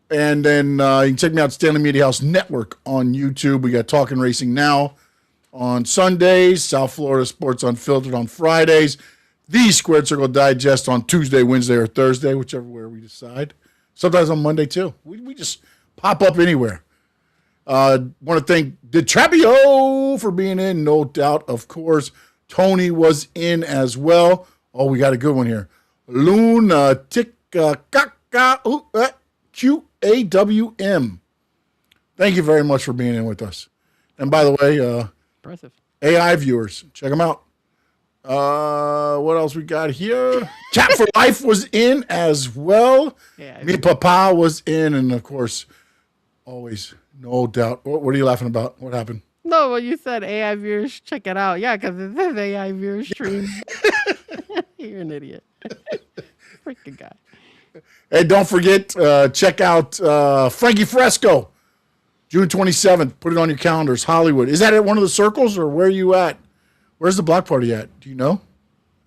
And then you can check me out Stanley Media House Network on YouTube. We got Talking Racing Now on Sundays, South Florida Sports Unfiltered on Fridays, the Squared Circle Digest on Tuesday, Wednesday, or Thursday, whichever way we decide. Sometimes on Monday, too. We just pop up anywhere. Want to thank DiTrapio for being in, no doubt, of course. Tony was in as well. Oh, we got a good one here. Luna QAWM. Thank you very much for being in with us. And by the way, Impressive. AI viewers, check them out. What else we got here? Chat for Life was in as well. Yeah, Me Papa was in, and of course, always, no doubt. What are you laughing about? What happened? No, well, you said AI viewers, check it out. Yeah, because it says AI viewers stream. You're an idiot. Freaking guy. Hey, don't forget, check out Frankie Fresco, June 27th. Put it on your calendars. Hollywood. Is that at one of the circles, or where are you at? Where's the block party at? Do you know?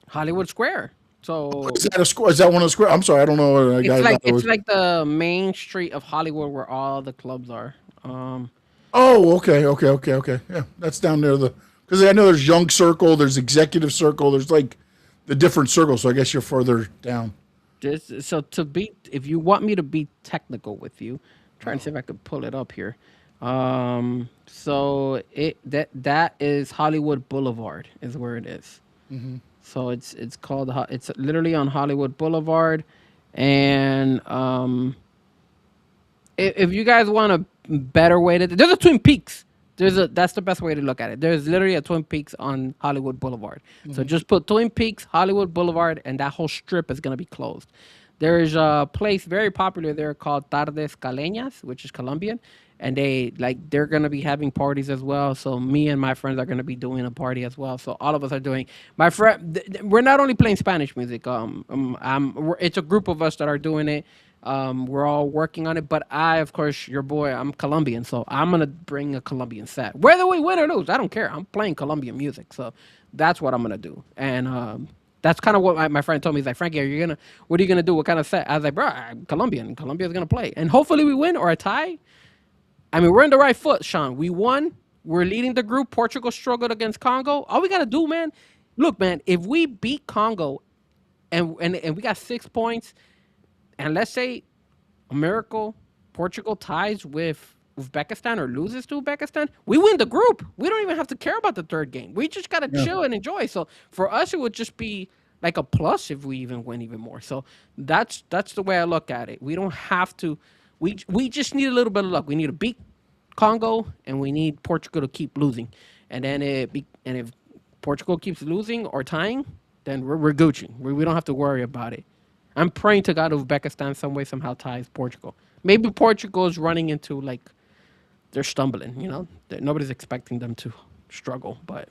Hollywood Square. So Is that a square? Is that one of the square? I'm sorry, I don't know. it's like the main street of Hollywood where all the clubs are. Oh, okay. Yeah, that's down there. Because I know there's Young Circle, there's Executive Circle, there's like the different circles. So I guess you're further down. If you want me to be technical with you, trying to see if I could pull it up here. So that is Hollywood Boulevard is where it is. Mm-hmm. So it's called, it's literally on Hollywood Boulevard, and if you guys want a better way to, there's a Twin Peaks. That's the best way to look at it. There's literally a Twin Peaks on Hollywood Boulevard. Mm-hmm. So just put Twin Peaks, Hollywood Boulevard, and that whole strip is gonna be closed. There's a place very popular there called Tardes Caleñas, which is Colombian, and they're gonna be having parties as well. So me and my friends are gonna be doing a party as well. So all of us are doing. My friend, we're not only playing Spanish music. It's a group of us that are doing it. We're all working on it, but of course, your boy, I'm Colombian, so I'm gonna bring a Colombian set. Whether we win or lose, I don't care. I'm playing Colombian music, so that's what I'm gonna do. And that's kind of what my friend told me. He's like, Frankie, what are you gonna do? What kind of set? I was like, bro, I'm Colombian. Colombia's gonna play, and hopefully we win or a tie. I mean, we're in the right foot, Sean. We won. We're leading the group. Portugal struggled against Congo. All we gotta do, man. Look, man. If we beat Congo and we got 6 points, and let's say a miracle, Portugal ties with Uzbekistan or loses to Uzbekistan, we win the group. We don't even have to care about the third game. We just gotta chill and enjoy. So for us, it would just be like a plus if we even win even more. So that's the way I look at it. We don't have to. We just need a little bit of luck. We need to beat Congo, and we need Portugal to keep losing. And then if Portugal keeps losing or tying, then we're Gucci. We don't have to worry about it. I'm praying to God Uzbekistan some way somehow ties Portugal. Maybe Portugal is running into like they're stumbling. Nobody's expecting them to struggle, but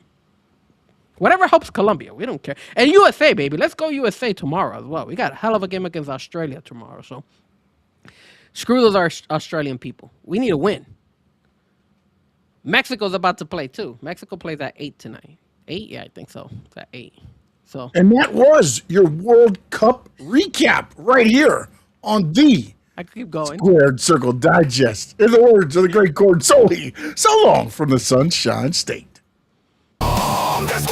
whatever helps Colombia, we don't care. And USA, baby, let's go USA tomorrow as well. We got a hell of a game against Australia tomorrow, so screw those Australian people. We need a win. Mexico's about to play too. Mexico plays at 8 tonight. 8? Yeah, I think so. It's at 8. So And that was your World Cup recap right here on the I could keep going. Squared Circle Digest. In the words of the great Cord Soli, so long from the Sunshine State. That's